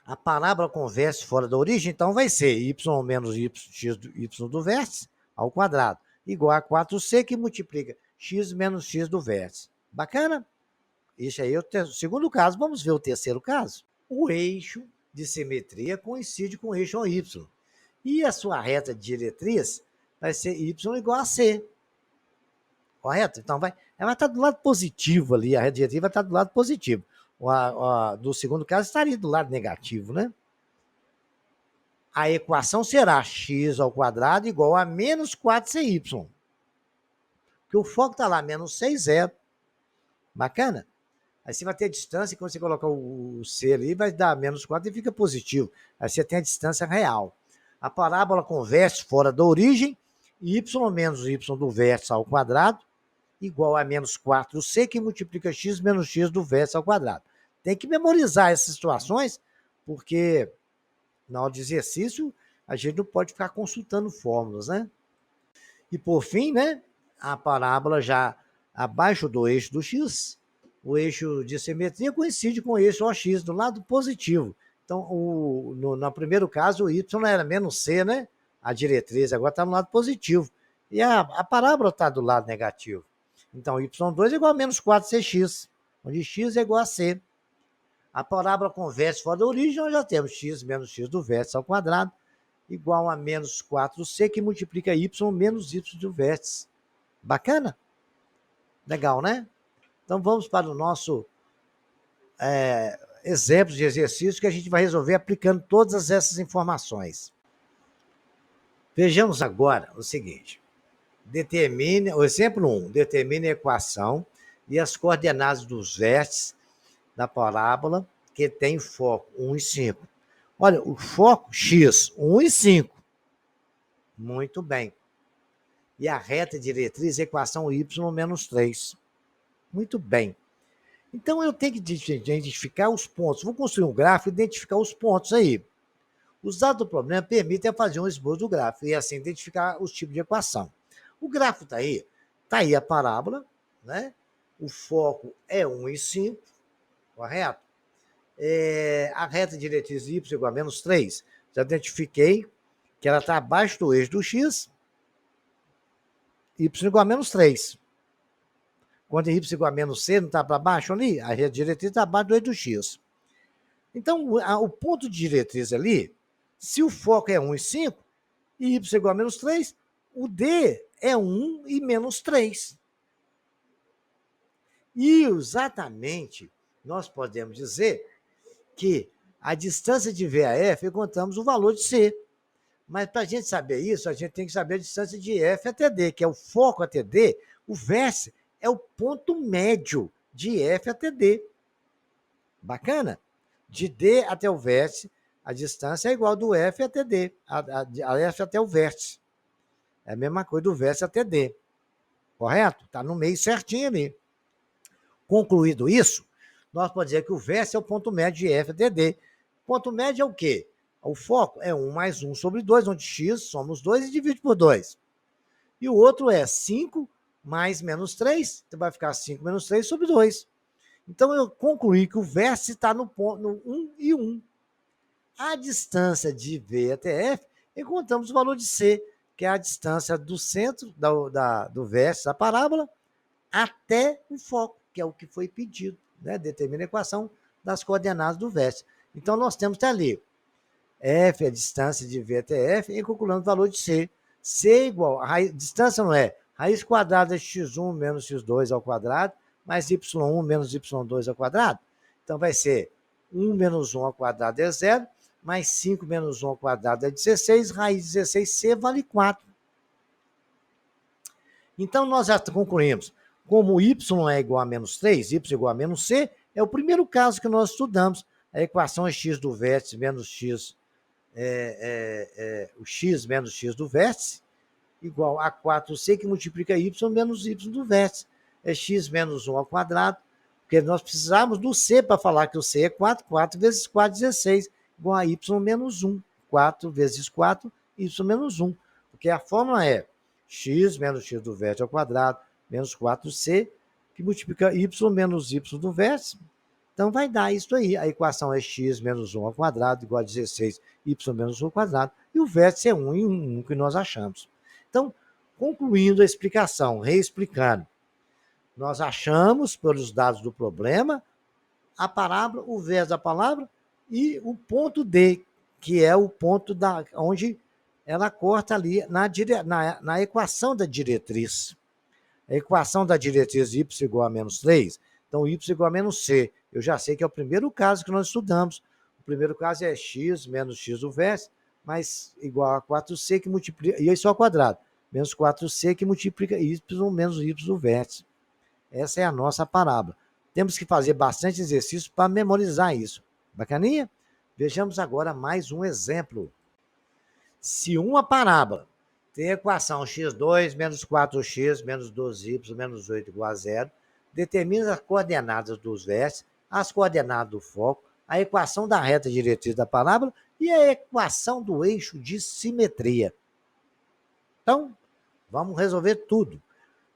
A parábola com vértice fora da origem, então vai ser y menos y do vértice ao quadrado, igual a 4c, que multiplica x menos x do vértice. Bacana? Esse aí é o segundo caso. Vamos ver o terceiro caso. O eixo de simetria coincide com o eixo y. E a sua reta de diretriz vai ser y igual a c. Correto? Então ela vai estar do lado positivo ali, a reta diretriz vai estar do lado positivo. Do segundo caso estaria do lado negativo, né? A equação será x ao quadrado igual a menos 4cy. Porque o foco está lá, menos 6, 0. Bacana? Aí você vai ter a distância, quando você colocar o c ali, vai dar menos 4 e fica positivo. Aí você tem a distância real. A parábola com vértice fora da origem, y menos y do vértice ao quadrado, igual a menos 4c, que multiplica x menos x do vértice ao quadrado. Tem que memorizar essas situações, porque na hora de exercício a gente não pode ficar consultando fórmulas, né? E por fim, né, a parábola já abaixo do eixo do x, o eixo de simetria coincide com o eixo OX do lado positivo. Então, no primeiro caso, o y era menos c, né? A diretriz agora está no lado positivo. E a parábola está do lado negativo. Então, y2 é igual a menos 4cx, onde x é igual a c. A parábola com vértice fora da origem, nós já temos x menos x do vértice ao quadrado, igual a menos 4c, que multiplica y menos y do vértice. Bacana? Legal, né? Então, vamos para o nosso exemplo de exercício que a gente vai resolver aplicando todas essas informações. Vejamos agora o seguinte. Determine, o exemplo 1, determine a equação e as coordenadas dos vértices da parábola que tem foco 1 e 5. Olha, o foco x, 1 e 5. Muito bem. E a reta diretriz, equação y menos 3. Muito bem. Então, eu tenho que identificar os pontos. Vou construir um gráfico e identificar os pontos aí. Os dados do problema permitem fazer um esboço do gráfico e assim identificar os tipos de equação. O gráfico está aí. Está aí a parábola, né? O foco é 1 e 5, correto? A reta diretriz y igual a menos 3. Já identifiquei que ela está abaixo do eixo do x, y igual a menos 3. Quando y igual a menos c, não está para baixo ali? A reta diretriz está abaixo do eixo do x. Então, o ponto de diretriz ali, se o foco é 1 e 5, e y igual a menos 3, o D é 1 e menos 3. E exatamente, nós podemos dizer que a distância de V a F, encontramos o valor de C. Mas para a gente saber isso, a gente tem que saber a distância de F até D, que é o foco até D. O vértice é o ponto médio de F até D. Bacana? De D até o vértice, a distância é igual do F até D, a F até o vértice. É a mesma coisa do vértice até D. Correto? Está no meio certinho ali. Concluído isso, nós podemos dizer que o vértice é o ponto médio de F até D. Ponto médio é o quê? O foco é 1 mais 1 sobre 2, onde x somos 2 e divide por 2. E o outro é 5 mais menos 3, então vai ficar 5 menos 3 sobre 2. Então, eu concluí que o vértice está no ponto no 1 e 1. A distância de V até F, encontramos o valor de C, que é a distância do centro do vértice da parábola até o foco, que é o que foi pedido, né? Determina a equação das coordenadas do vértice. Então, nós temos ali F, a distância de V até F, e calculando o valor de C. C é igual, distância não é raiz quadrada de x1 menos x2 ao quadrado, mais y1 menos y2 ao quadrado. Então, vai ser 1 menos 1 ao quadrado é 0, mais 5 menos 1 ao quadrado é 16, raiz de 16C vale 4. Então, nós já concluímos, como y é igual a menos 3, y igual a menos c, é o primeiro caso que nós estudamos. A equação é x do vértice menos x, o x menos x do vértice, igual a 4c, que multiplica y menos y do vértice. É x menos 1 ao quadrado, porque nós precisamos do c para falar que o c é 4, 4 vezes 4, 16, igual a y menos 1. 4 vezes 4, y menos 1. Porque a fórmula é x menos x do vértice ao quadrado, menos 4c, que multiplica y menos y do vértice. Então, vai dar isso aí. A equação é x menos 1 ao quadrado, igual a 16, y menos 1 ao quadrado. E o vértice é 1 e 1, que nós achamos. Então, concluindo a explicação, reexplicando, nós achamos, pelos dados do problema, a parábola, o vértice da palavra e o ponto D, que é o ponto onde ela corta ali na equação da diretriz. A equação da diretriz y igual a menos 3, então y igual a menos c. Eu já sei que é o primeiro caso que nós estudamos. O primeiro caso é x menos x do vértice, mais igual a 4c que multiplica, e isso ao quadrado, menos 4c que multiplica y menos y do vértice. Essa é a nossa parábola. Temos que fazer bastante exercício para memorizar isso. Bacaninha? Vejamos agora mais um exemplo. Se uma parábola tem a equação x2 menos 4x menos 12y menos 8 igual a 0, determina as coordenadas dos vértices, as coordenadas do foco, a equação da reta diretriz da parábola e a equação do eixo de simetria. Então, vamos resolver tudo.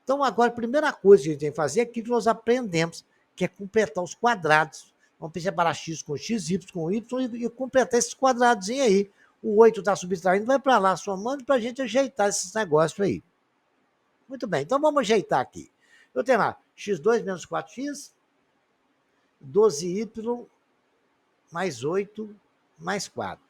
Então, agora, a primeira coisa que a gente tem que fazer é aquilo que nós aprendemos, que é completar os quadrados. Vamos separar x com x, y com y e completar esses quadrados aí. O 8 está subtraindo, vai para lá somando para a gente ajeitar esses negócios aí. Muito bem, então vamos ajeitar aqui. Eu tenho lá x2 menos 4x, 12y mais 8 mais 4.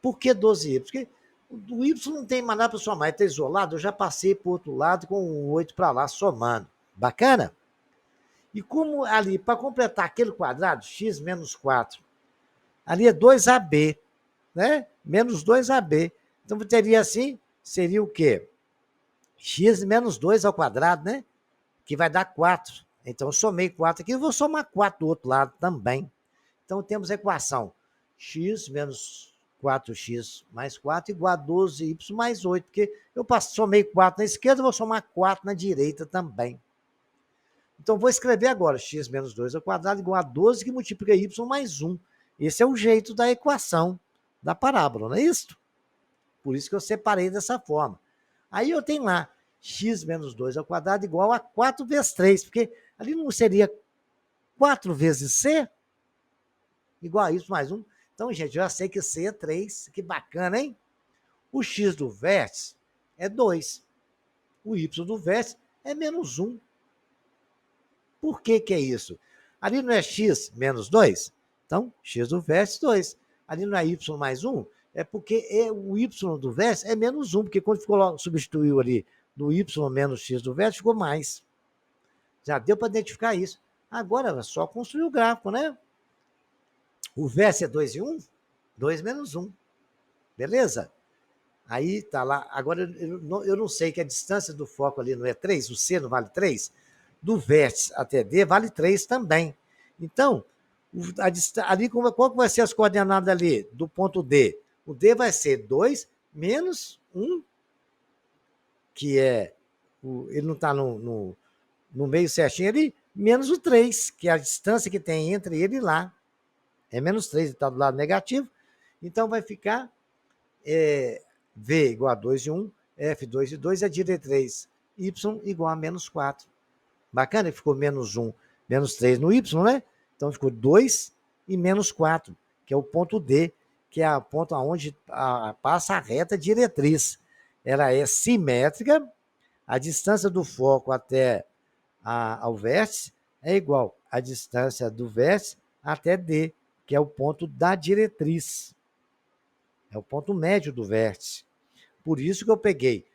Por que 12y? Porque o y não tem mais nada para somar, ele está isolado, eu já passei para o outro lado com o 8 para lá somando. Bacana? E como ali, para completar aquele quadrado, x menos 4, ali é 2ab, né? Menos 2ab. Então, teria assim, seria o quê? X menos 2 ao quadrado, né? Que vai dar 4. Então, eu somei 4 aqui, eu vou somar 4 do outro lado também. Então, temos a equação x menos 4x mais 4 igual a 12y mais 8, porque eu somei 4 na esquerda, eu vou somar 4 na direita também. Então, vou escrever agora x menos 2 ao quadrado igual a 12, que multiplica y mais 1. Esse é o jeito da equação da parábola, não é isso? Por isso que eu separei dessa forma. Aí eu tenho lá x menos 2 ao quadrado igual a 4 vezes 3, porque ali não seria 4 vezes c? Igual a y mais 1. Então, gente, eu já sei que c é 3. Que bacana, hein? O x do vértice é 2. O y do vértice é menos 1. Por que que é isso? Ali não é x menos 2? Então, x do vértice, 2. Ali não é y mais 1? É porque o y do vértice é menos 1, porque quando substituiu ali do y menos x do vértice, ficou mais. Já deu para identificar isso. Agora é só construir o gráfico, né? O vértice é 2 e 1? 2 menos 1. Beleza? Aí tá lá. Agora eu não sei que a distância do foco ali não é 3, o C não vale 3. Do vértice até D vale 3 também. Então, ali qual que vai ser as coordenadas ali do ponto D? O D vai ser 2 menos 1, que é. Ele não está no meio certinho ali, menos o 3, que é a distância que tem entre ele e lá. É menos 3, ele está do lado negativo. Então, vai ficar V igual a 2 e 1, F 2 e 2 é diretriz. Y igual a menos 4. Bacana, ficou menos 1, menos 3 no Y, né? Então ficou 2 e menos 4, que é o ponto D, que é o ponto onde passa a reta diretriz. Ela é simétrica, a distância do foco até ao vértice é igual à distância do vértice até D, que é o ponto da diretriz. É o ponto médio do vértice. Por isso que eu peguei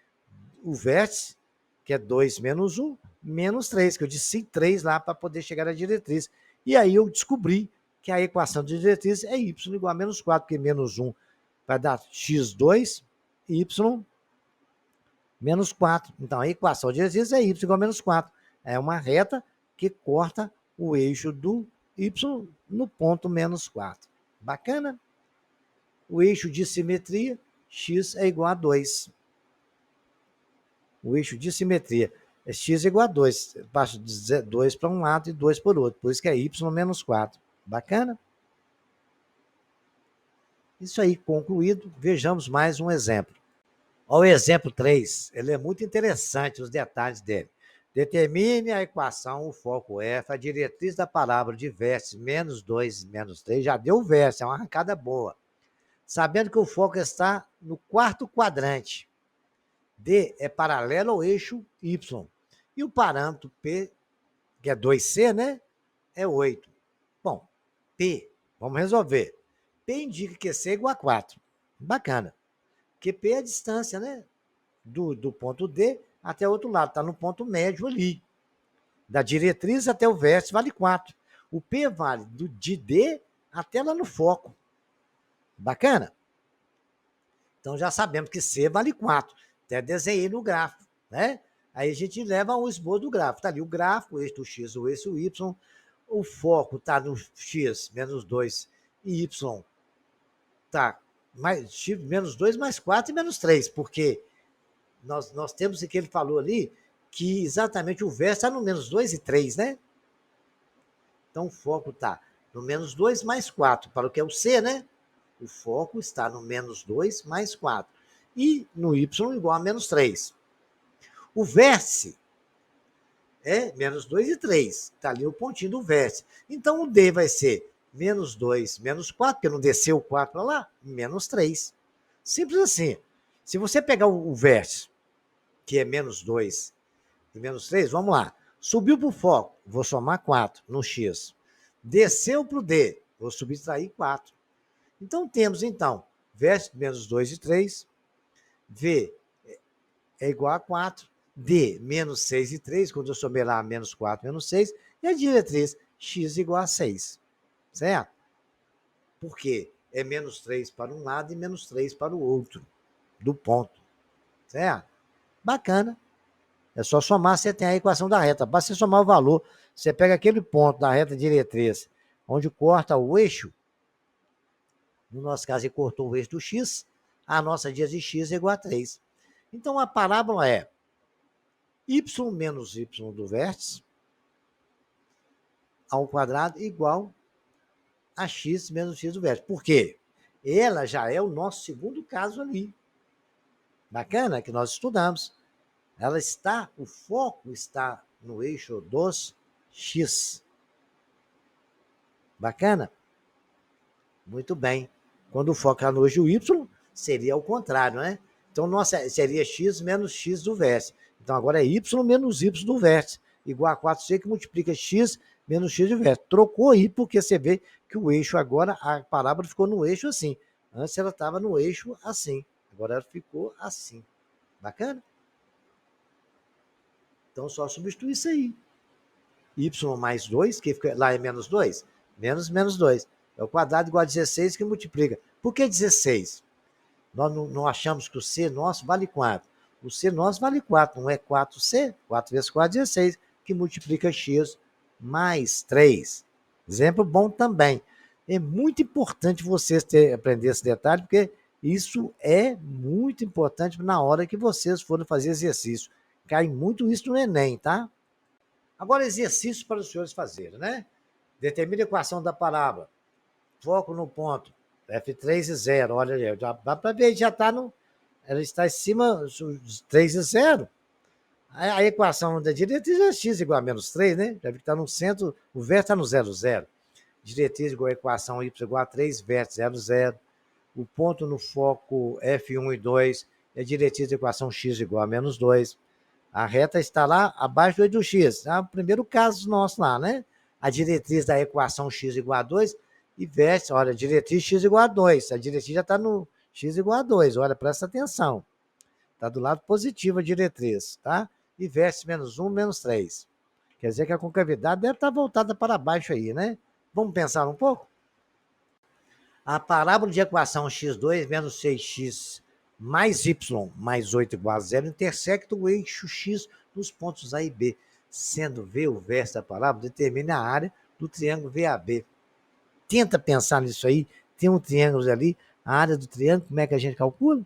o vértice, que é 2 menos 1, menos 3, que eu disse 3 lá para poder chegar à diretriz. E aí eu descobri que a equação de diretriz é y igual a menos 4, porque menos 1 vai dar x2, y menos 4. Então, a equação de diretriz é y igual a menos 4. É uma reta que corta o eixo do y no ponto menos 4. Bacana? O eixo de simetria, x é igual a 2. O eixo de simetria é x igual a 2. Passo de 2 para um lado e 2 para o outro. Por isso que é y menos 4. Bacana? Isso aí, concluído. Vejamos mais um exemplo. Olha o exemplo 3. Ele é muito interessante, os detalhes dele. Determine a equação, o foco F, a diretriz da parábola de vértice menos 2 menos 3. Já deu o vértice, é uma arrancada boa. Sabendo que o foco está no quarto quadrante. D é paralelo ao eixo Y. E o parâmetro P, que é 2C, né? É 8. Bom, P, vamos resolver. P indica que C é igual a 4. Bacana. Porque P é a distância, né? Do ponto D até o outro lado. Está no ponto médio ali. Da diretriz até o vértice vale 4. O P vale de D até lá no foco. Bacana? Então já sabemos que C vale 4. Até desenhei no gráfico, né? Aí a gente leva ao esboço do gráfico. Está ali o gráfico, o eixo do X, o eixo do Y. O foco está no X menos 2 e Y está X menos 2 mais 4 e menos 3, porque nós temos o que ele falou ali, que exatamente o vértice está no menos 2 e 3, né? Então o foco está no menos 2 mais 4, para o que é o C, né? O foco está no menos 2 mais 4. E no y igual a menos 3. O vértice é menos 2 e 3. Está ali o pontinho do vértice. Então, o D vai ser menos 2, menos 4, porque não desceu o 4 para lá, menos 3. Simples assim. Se você pegar o vértice, que é menos 2 e menos 3, vamos lá. Subiu para o foco, vou somar 4 no X. Desceu para o D, vou subtrair 4. Então, temos, vértice menos 2 e 3, V é igual a 4, D, menos 6 e 3, quando eu somei lá, menos 4, menos 6, e a diretriz x igual a 6, certo? Por quê? É menos 3 para um lado e menos 3 para o outro, do ponto, certo? Bacana. É só somar, você tem a equação da reta. Basta você somar o valor, você pega aquele ponto da reta diretriz, onde corta o eixo, no nosso caso, ele cortou o eixo do x, a nossa dias de x é igual a 3. Então, a parábola é y menos y do vértice ao quadrado igual a x menos x do vértice. Por quê? Ela já é o nosso segundo caso ali. Bacana, que nós estudamos. Ela está, o foco está no eixo dos x. Bacana? Muito bem. Quando o foco está no eixo y, seria o contrário, né? Então, nossa, seria x menos x do vértice. Então, agora é y menos y do vértice, igual a 4c, que multiplica x menos x do vértice. Trocou aí, porque você vê que o eixo agora, a parábola ficou no eixo assim. Antes ela estava no eixo assim. Agora ela ficou assim. Bacana? Então, só substituir isso aí. Y mais 2, que fica, lá é menos 2, menos 2. É o quadrado igual a 16 que multiplica. Por que 16? Nós não achamos que o C nosso vale 4. O C nosso vale 4, não é 4C? 4 vezes 4 é 16, que multiplica x mais 3. Exemplo bom também. É muito importante vocês aprender esse detalhe, porque isso é muito importante na hora que vocês forem fazer exercício. Cai muito isso no Enem, tá? Agora, exercício para os senhores fazerem, né? Determine a equação da parábola. Foco no ponto. F3 e 0. Olha aí, já dá para ver, já está no. Ela está em cima dos 3 e 0. A equação da diretriz é x igual a menos 3, né? Já vi que está no centro, o vértice está no 0, 0. Diretriz igual a equação y igual a 3, vértice 0, 0. O ponto no foco F1 e 2 é diretriz da equação x igual a menos 2. A reta está lá abaixo do x. É o primeiro caso nosso lá, né? A diretriz da equação x igual a 2 e vértice, olha, diretriz x igual a 2. A diretriz já está no x igual a 2. Olha, presta atenção. Está do lado positivo a diretriz, tá? E vértice menos 1, menos 3. Quer dizer que a concavidade deve estar voltada para baixo aí, né? Vamos pensar um pouco? A parábola de equação x2 menos 6x mais y mais 8 igual a 0 intersecta o eixo x nos pontos A e B, sendo V o vértice da parábola, determina a área do triângulo VAB. Tenta pensar nisso aí, tem um triângulo ali, a área do triângulo, como é que a gente calcula?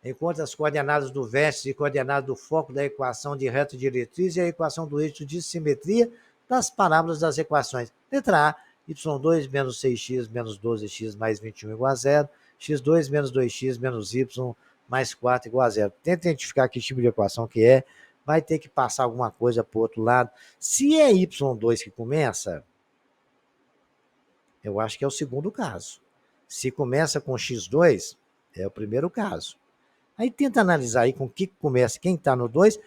Encontre as coordenadas do vértice e coordenadas do foco da equação de reto diretriz e a equação do eixo de simetria das parábolas das equações. Letra A, y2 menos 6x menos 12x mais 21 igual a 0, x2 menos 2x menos y mais 4 igual a 0. Tenta identificar que tipo de equação que é, vai ter que passar alguma coisa para o outro lado. Se é y2 que começa, eu acho que é o segundo caso. Se começa com x2, é o primeiro caso. Aí tenta analisar aí com o que começa, quem está no 2,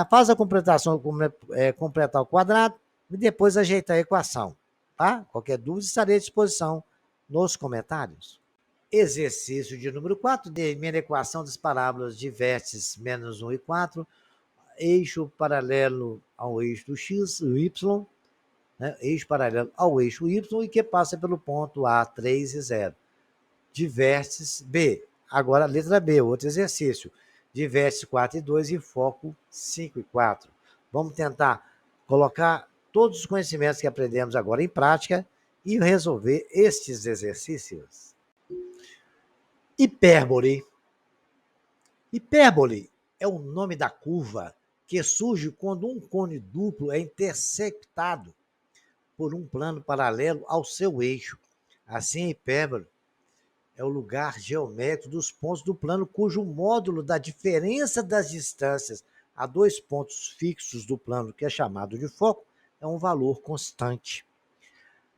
faz a completação, completar o quadrado e depois ajeitar a equação. Tá? Qualquer dúvida, estarei à disposição nos comentários. Exercício de número 4, determina a equação das parábolas de vértices menos 1 e 4, eixo paralelo ao eixo do x, o y, né? Eixo paralelo ao eixo y e que passa pelo ponto A, 3 e 0. De vértices B. Agora, a letra B, outro exercício. De vértice 4 e 2 e foco 5 e 4. Vamos tentar colocar todos os conhecimentos que aprendemos agora em prática e resolver estes exercícios. Hipérbole. Hipérbole é o nome da curva que surge quando um cone duplo é intersectado por um plano paralelo ao seu eixo. Assim, a hipérbole é o lugar geométrico dos pontos do plano cujo módulo da diferença das distâncias a dois pontos fixos do plano, que é chamado de foco, é um valor constante.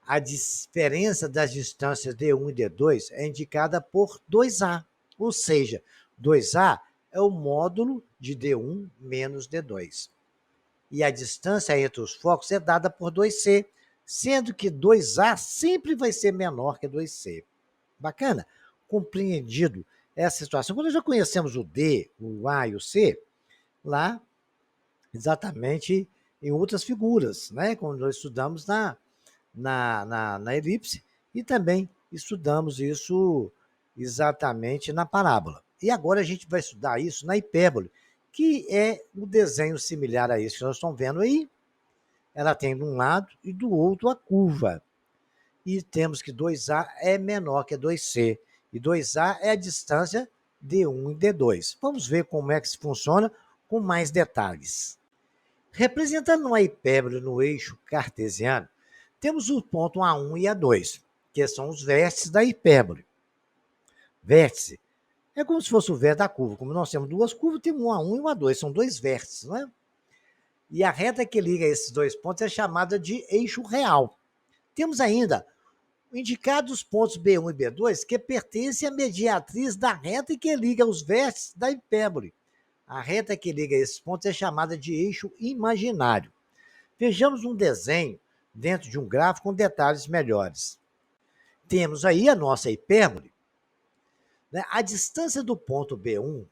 A diferença das distâncias D1 e D2 é indicada por 2A, ou seja, 2A é o módulo de D1 menos D2. E a distância entre os focos é dada por 2C, sendo que 2A sempre vai ser menor que 2C. Bacana? Compreendido essa situação. Quando já conhecemos o D, o A e o C, lá exatamente em outras figuras, né? Quando nós estudamos na elipse e também estudamos isso exatamente na parábola. E agora a gente vai estudar isso na hipérbole, que é um desenho similar a esse que nós estamos vendo aí. Ela tem de um lado e do outro a curva. E temos que 2A é menor que 2C. E 2A é a distância D1 e D2. Vamos ver como é que isso funciona com mais detalhes. Representando uma hipérbole no eixo cartesiano, temos o ponto A1 e A2, que são os vértices da hipérbole. Vértice é como se fosse o vértice da curva. Como nós temos duas curvas, temos um A1 e um A2, são dois vértices, não é? E a reta que liga esses dois pontos é chamada de eixo real. Temos ainda indicados os pontos B1 e B2 que pertencem à mediatriz da reta que liga os vértices da hipérbole. A reta que liga esses pontos é chamada de eixo imaginário. Vejamos um desenho dentro de um gráfico com detalhes melhores. Temos aí a nossa hipérbole. Né? A distância do ponto B1,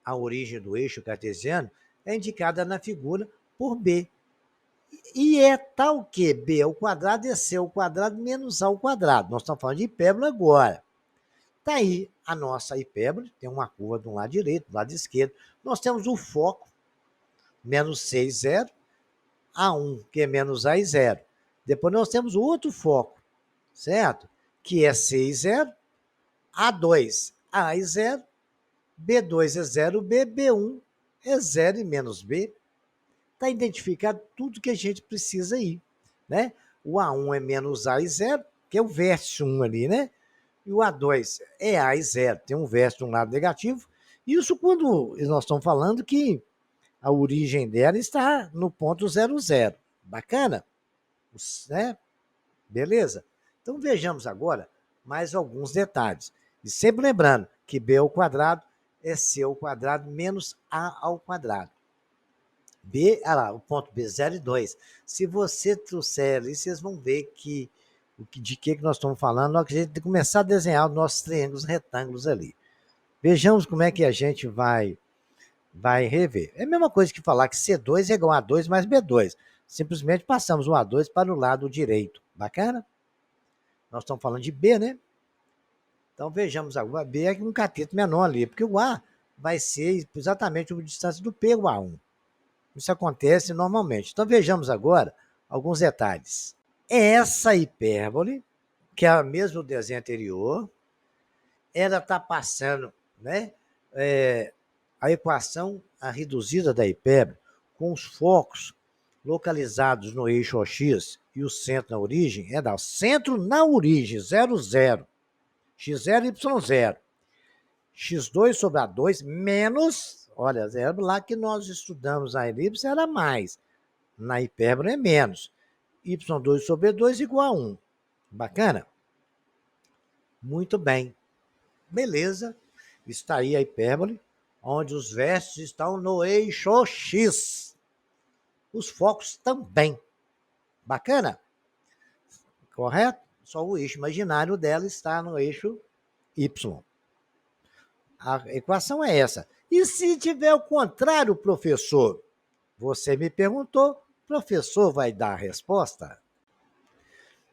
a origem do eixo cartesiano, é indicada na figura por B. E é tal que B ao quadrado é C ao quadrado menos A ao quadrado. Nós estamos falando de hipérbole agora. Está aí a nossa hipérbole, tem uma curva do lado direito, do lado esquerdo. Nós temos o foco, menos C e 0, A1, que é menos A e 0. Depois nós temos o outro foco, certo? Que é C e 0, A2, A e 0, B2 é 0, B1 é 0 e menos B. Está identificado tudo que a gente precisa aí, né? O A1 é menos A e 0, que é o vértice 1 ali, né? E o A2 é A e 0, tem um vértice de um lado negativo. Isso quando nós estamos falando que a origem dela está no ponto 00. Bacana? Né? Beleza? Então vejamos agora mais alguns detalhes. E sempre lembrando que B ao quadrado é C ao quadrado menos A ao quadrado. B, lá, o ponto B, 0 e 2. Se você trouxer ali, vocês vão ver de que nós estamos falando, nós a gente tem que começar a desenhar os nossos triângulos retângulos ali. Vejamos como é que a gente vai rever. É a mesma coisa que falar que C2 é igual a A2 mais B2. Simplesmente passamos o A2 para o lado direito. Bacana? Nós estamos falando de B, né? Então vejamos agora, B é um cateto menor ali, porque o A vai ser exatamente a distância do P, o A1. Isso acontece normalmente. Então vejamos agora alguns detalhes. Essa hipérbole, que é a mesma do desenho anterior, ela está passando, né, a equação reduzida da hipérbole com os focos localizados no eixo OX e o centro na origem, o centro na origem, 0, 0, x0, y0, x2 sobre A2 menos, olha, 0 lá que nós estudamos a elipse era mais, na hipérbole é menos, y2 sobre 2 igual a 1. Bacana? Muito bem. Beleza, está aí a hipérbole, onde os vértices estão no eixo X. Os focos também. Bacana? Correto? Só o eixo imaginário dela está no eixo Y. A equação é essa. E se tiver o contrário, professor? Você me perguntou, o professor vai dar a resposta?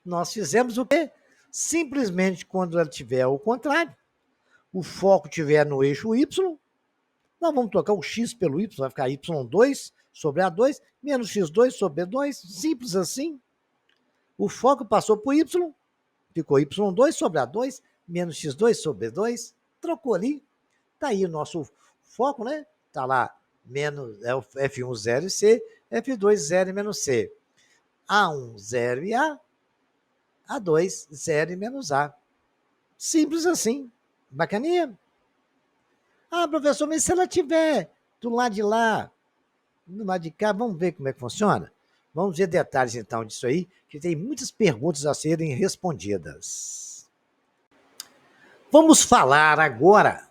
Nós fizemos o quê? Simplesmente quando ela tiver o contrário, o foco estiver no eixo Y, nós vamos trocar o x pelo y, vai ficar y2 sobre A2, menos x2 sobre B2, simples assim. O foco passou por y, ficou y2 sobre A2, menos x2 sobre B2, trocou ali. Está aí o nosso foco, né? Está lá, menos, é o F1 0 e C, F2 0 e menos C. A1 0 e A, A2, 0 e menos A. Simples assim. Bacaninha? Ah, professor, mas se ela tiver do lado de lá, do lado de cá, vamos ver como é que funciona? Vamos ver detalhes, então, disso aí, que tem muitas perguntas a serem respondidas. Vamos falar agora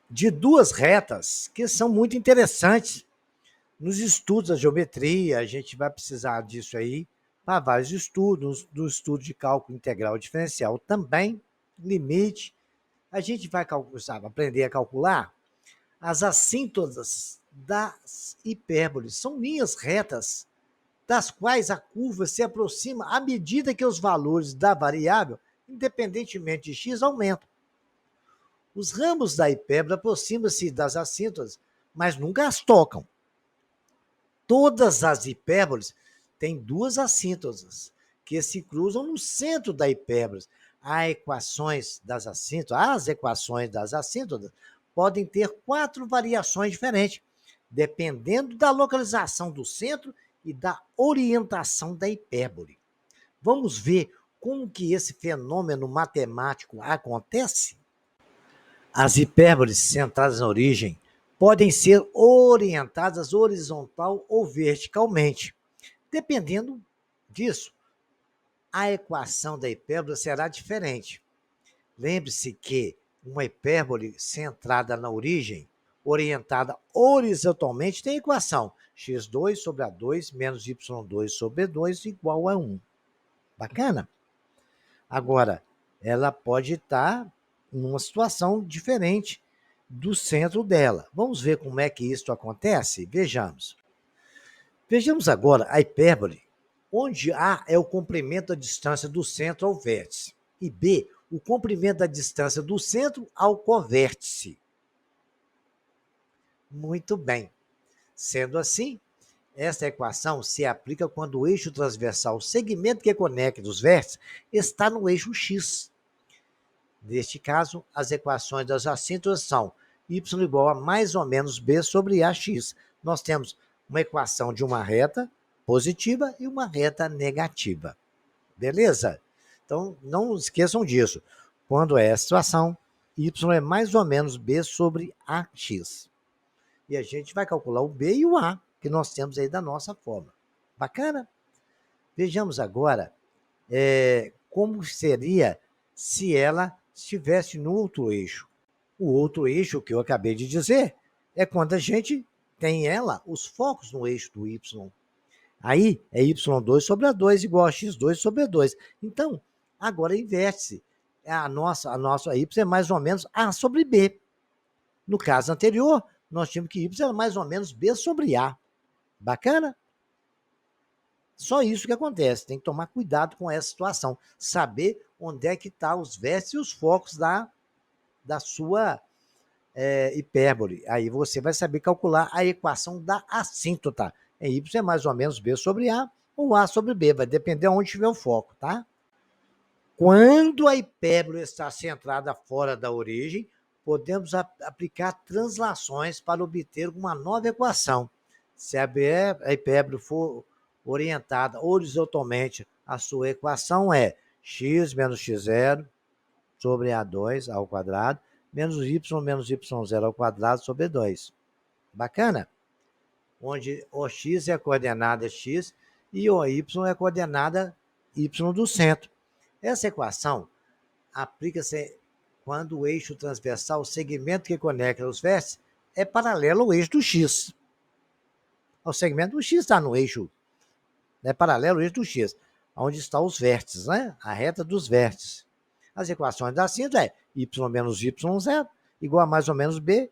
de duas retas que são muito interessantes. Nos estudos da geometria, a gente vai precisar disso aí para vários estudos, do estudo de cálculo integral diferencial também, limite. A gente vai aprender a calcular as assíntotas das hipérboles. São linhas retas das quais a curva se aproxima à medida que os valores da variável, independentemente de x, aumentam. Os ramos da hipérbole aproximam-se das assíntotas, mas nunca as tocam. Todas as hipérboles têm duas assíntotas que se cruzam no centro da hipérbole. As equações das assíntotas podem ter 4 variações diferentes, dependendo da localização do centro e da orientação da hipérbole. Vamos ver como que esse fenômeno matemático acontece? As hipérboles centradas na origem podem ser orientadas horizontal ou verticalmente. Dependendo disso, a equação da hipérbole será diferente. Lembre-se que uma hipérbole centrada na origem, orientada horizontalmente, tem a equação x2 sobre A2 menos y2 sobre B2 igual a 1. Bacana? Agora, ela pode estar numa situação diferente do centro dela. Vamos ver como é que isso acontece? Vejamos. Vejamos agora a hipérbole, onde A é o comprimento da distância do centro ao vértice e B, o comprimento da distância do centro ao covértice. Muito bem. Sendo assim, esta equação se aplica quando o eixo transversal, o segmento que conecta os vértices, está no eixo x. Neste caso, as equações das assíntotas são y igual a mais ou menos b sobre ax. Nós temos uma equação de uma reta positiva e uma reta negativa. Beleza? Então, não esqueçam disso. Quando é a situação, y é mais ou menos b sobre ax. E a gente vai calcular o b e o a, que nós temos aí da nossa forma. Bacana? Vejamos agora como seria se ela estivesse no outro eixo. O outro eixo que eu acabei de dizer é quando a gente tem os focos no eixo do y. Aí é y2 sobre A2 igual a x2 sobre A2. Então, agora inverte-se. A nossa y é mais ou menos A sobre B. No caso anterior, nós tínhamos que y era mais ou menos B sobre A. Bacana? Só isso que acontece. Tem que tomar cuidado com essa situação. Saber onde é que estão os vértices e os focos da sua hipérbole. Aí você vai saber calcular a equação da assíntota. Y é mais ou menos B sobre A ou A sobre B. Vai depender de onde estiver o foco, tá? Quando a hipérbole está centrada fora da origem, podemos aplicar translações para obter uma nova equação. Se a hipérbole for orientada horizontalmente, a sua equação é x menos x0 sobre A2 ao quadrado, menos y0 ao quadrado sobre 2. Bacana? Onde o x é a coordenada x e o y é a coordenada y do centro. Essa equação aplica-se quando o eixo transversal, o segmento que conecta os vértices, é paralelo ao eixo do x. O segmento do x está no eixo, é paralelo ao eixo do x, onde estão os vértices, né? A reta dos vértices. As equações da síntese é y menos y0 igual a mais ou menos b,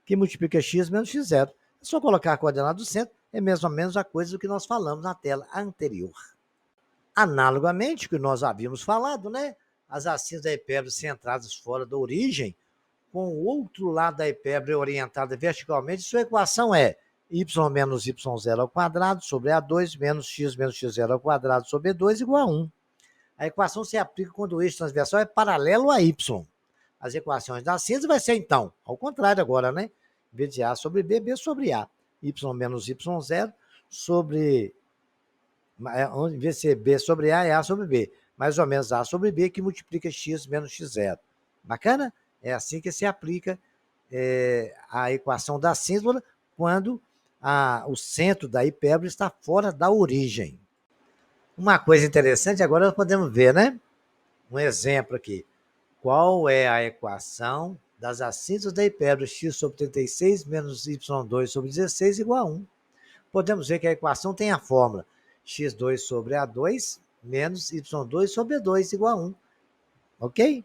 que multiplica x menos x0. É só colocar a coordenada do centro, é mais ou menos a coisa do que nós falamos na tela anterior. Analogamente, que nós havíamos falado, né? As assíntoses da hipérbole centradas fora da origem, com o outro lado da hipérbole orientada verticalmente, sua equação é y menos y0 ao quadrado sobre A2 menos x0 ao quadrado sobre B2 igual a 1. A equação se aplica quando o eixo transversal é paralelo a y. As equações da síntese vai ser, então, ao contrário agora, né? Em vez de A sobre B, B sobre A. Y menos y0 sobre... Em vez de ser B sobre A, é A sobre B. mais ou menos A sobre B, que multiplica x menos x0. Bacana? É assim que se aplica a equação da síntota quando o centro da hipérbole está fora da origem. Uma coisa interessante, agora nós podemos ver, né? Um exemplo aqui. Qual é a equação das assíntotas da hipérbole x sobre 36 menos y2 sobre 16 igual a 1? Podemos ver que a equação tem a fórmula x2 sobre A2 menos y2 sobre B2 igual a 1. Ok?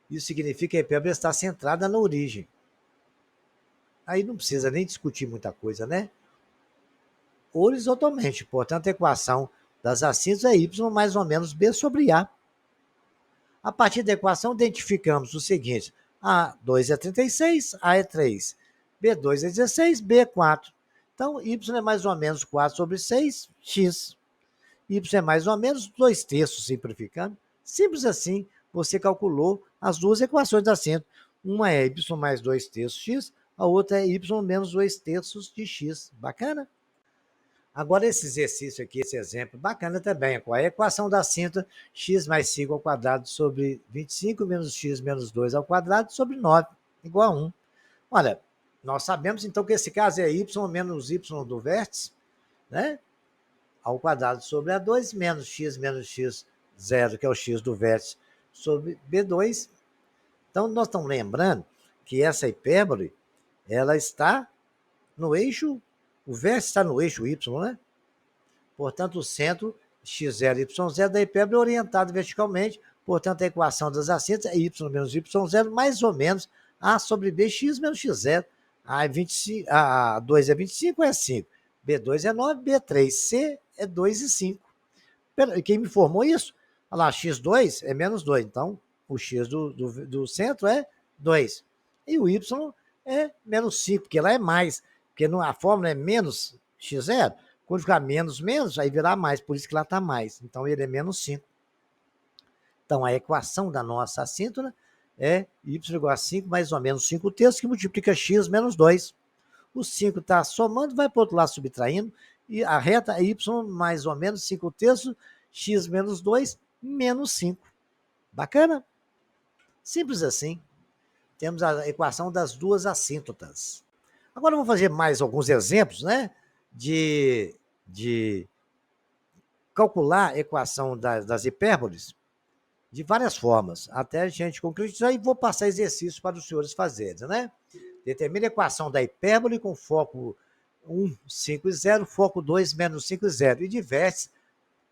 Isso significa que a hipérbole está centrada na origem. Aí não precisa nem discutir muita coisa, né? Horizontalmente, portanto, a equação das assíntotas é y mais ou menos B sobre A. A partir da equação, identificamos o seguinte: A2 é 36, A é 3, B2 é 16, B é 4. Então, y é mais ou menos 4 sobre 6, x. Y é mais ou menos 2 terços, simplificando. Simples assim, você calculou as duas equações da assíntota. Uma é y mais 2 terços x, a outra é y menos 2 terços de x. Bacana? Agora, esse exercício aqui, esse exemplo, bacana também. Qual é a equação da síntota? X mais 5 ao quadrado sobre 25 menos x menos 2 ao quadrado sobre 9, igual a 1. Olha, nós sabemos então que esse caso é y menos y do vértice, né? Ao quadrado sobre A2 menos x0, que é o x do vértice, sobre B2. Então, nós estamos lembrando que essa hipérbole, ela está no eixo, o vértice está no eixo y, né? Portanto, o centro x0 e y0 da hipérbole é orientado verticalmente, portanto, a equação das assíntotas é y menos y0 mais ou menos A sobre B, x menos x0. A2 é 25, é 5. B2 é 9, B3, C é 2 e 5. Quem me informou isso? Olha lá, x2 é menos 2, então o x do centro é 2. E o y é menos 5, porque lá é mais, porque a fórmula é menos x0. Quando ficar menos, aí virá mais, por isso que lá está mais. Então, ele é menos 5. Então, a equação da nossa assíntota é y igual a 5 mais ou menos 5 terços, que multiplica x menos 2. O 5 está somando, vai para o outro lado subtraindo, e a reta é y mais ou menos 5 terços, x menos 2, menos 5. Bacana? Simples assim. Temos a equação das duas assíntotas. Agora, eu vou fazer mais alguns exemplos, né? De calcular a equação das hipérboles de várias formas, até a gente concretizar, e vou passar exercícios para os senhores fazerem, né? Determine a equação da hipérbole com foco 1, 5 e 0, foco 2, menos 5 e 0, e de vértice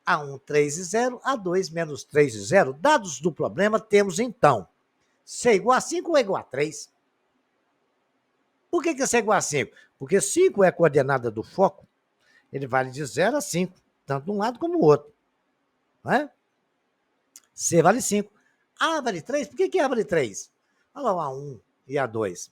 A1, 3 e 0, A2, menos 3 e 0. Dados do problema, temos então C é igual a 5 ou é igual a 3? Por que C é igual a 5? Porque 5 é a coordenada do foco, ele vale de 0 a 5, tanto de um lado como do outro. Não é? C vale 5. A vale 3? Por que A vale 3? Olha lá o A1 e A2.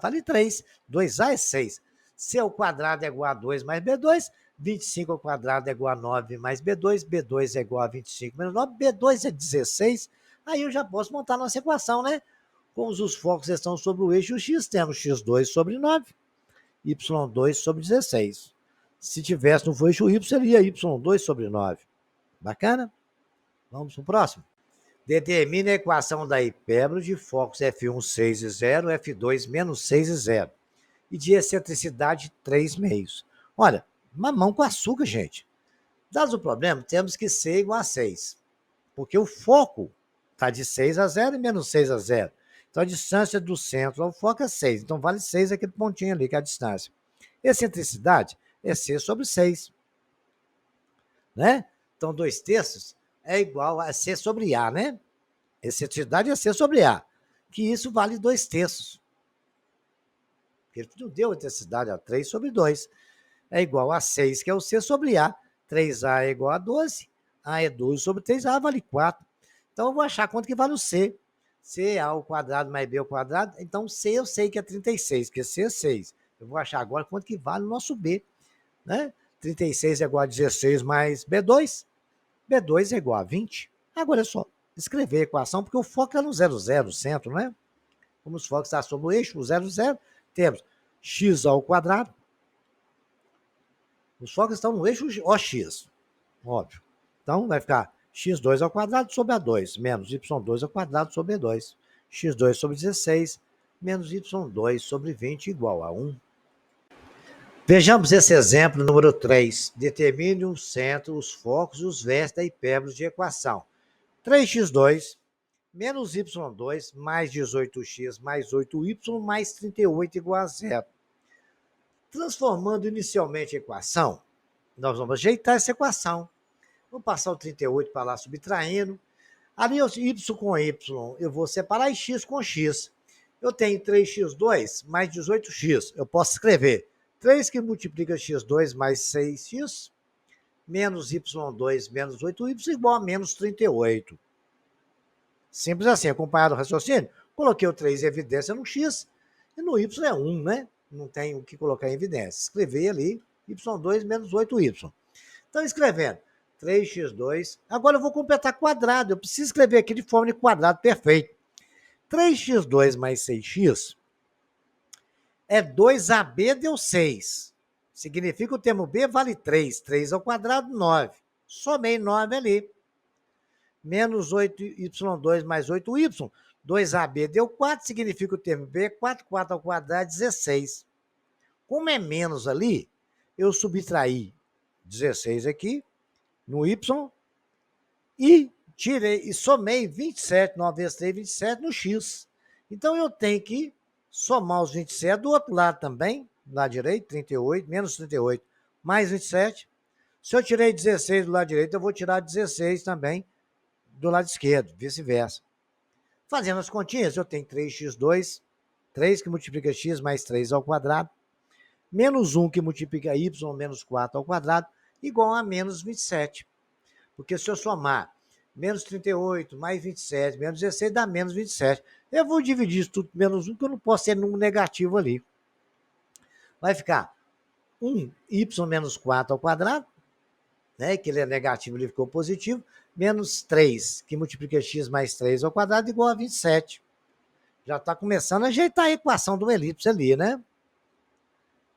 Vale 3. 2A é 6. C ao quadrado é igual a 2 mais B2. 25 ao quadrado é igual a 9 mais B2. B2 é igual a 25 menos 9. B2 é 16. Aí eu já posso montar nossa equação, né? Como os focos estão sobre o eixo X, temos x2 sobre 9, y2 sobre 16. Se tivesse no eixo Y, seria y2 sobre 9. Bacana? Vamos para o próximo. Determine a equação da hipérbole de focos F1, 6 e 0, F2, menos 6 e 0. E de excentricidade, 3 meios. Olha, mamão com açúcar, gente. Dado o problema, temos que C igual a 6. Porque o foco está de 6 a 0 e menos 6 a 0. Então, a distância do centro ao foco é 6. Então, vale 6 aquele pontinho ali, que é a distância. Excentricidade é C sobre 6. Né? Então, 2 terços é igual a C sobre A, né? Excentricidade é C sobre A, que isso vale 2 terços. Porque ele não deu excentricidade a 3 sobre 2. É igual a 6, que é o C sobre A. 3A é igual a 12. A é 12 sobre 3A, vale 4. Então, eu vou achar quanto que vale o C. C ao quadrado mais B ao quadrado. Então, C eu sei que é 36, porque C é 6. Eu vou achar agora quanto que vale o nosso B. Né? 36 é igual a 16 mais B2. B2 é igual a 20. Agora é só escrever a equação, porque o foco é no 0, 0, o centro, né? Como os focos estão sobre o eixo, o 0, 0, temos x ao quadrado. Os focos estão no eixo OX, óbvio. Então, vai ficar x2 ao quadrado sobre A2, menos y2 ao quadrado sobre E2. x2 sobre 16, menos y2 sobre 20, igual a 1. Vejamos esse exemplo número 3. Determine o centro, os focos e os vértices da hipérbole de equação. 3x2 menos y2 mais 18x mais 8y mais 38 igual a 0. Transformando inicialmente a equação, nós vamos ajeitar essa equação. Vou passar o 38 para lá, subtraindo. Ali, y com y, eu vou separar e x com x. Eu tenho 3x2 mais 18x. Eu posso escrever 3 que multiplica x2 mais 6x, menos y2 menos 8y, igual a menos 38. Simples assim, acompanhado o raciocínio. Coloquei o 3 em evidência no x, e no y é 1, né? Não tem o que colocar em evidência. Escrevi ali, y2 menos 8y. Então, escrevendo 3x2, agora eu vou completar quadrado. Eu preciso escrever aqui de forma de quadrado perfeito. 3x2 mais 6x é 2AB deu 6. Significa que o termo B vale 3. 3 ao quadrado, 9. Somei 9 ali. Menos 8y2 mais 8y. 2AB deu 4, significa que o termo B é 4. 4 ao quadrado, 16. Como é menos ali, eu subtraí 16 aqui no y e tirei e somei 27, 9 vezes 3, 27 no x. Então, eu tenho que somar os 27 do outro lado também, do lado direito, 38, menos 38, mais 27. Se eu tirei 16 do lado direito, eu vou tirar 16 também do lado esquerdo, vice-versa. Fazendo as continhas, eu tenho 3x2, 3 que multiplica x mais 3 ao quadrado, menos 1 que multiplica y menos 4 ao quadrado, igual a menos 27. Porque se eu somar menos 38, mais 27, menos 16, dá menos 27. Eu vou dividir isso tudo por menos 1, porque eu não posso ter número negativo ali. Vai ficar 1y menos 4 ao quadrado, né, que ele é negativo, ele ficou positivo, menos 3, que multiplica x mais 3 ao quadrado, igual a 27. Já está começando a ajeitar a equação do elipse ali, né?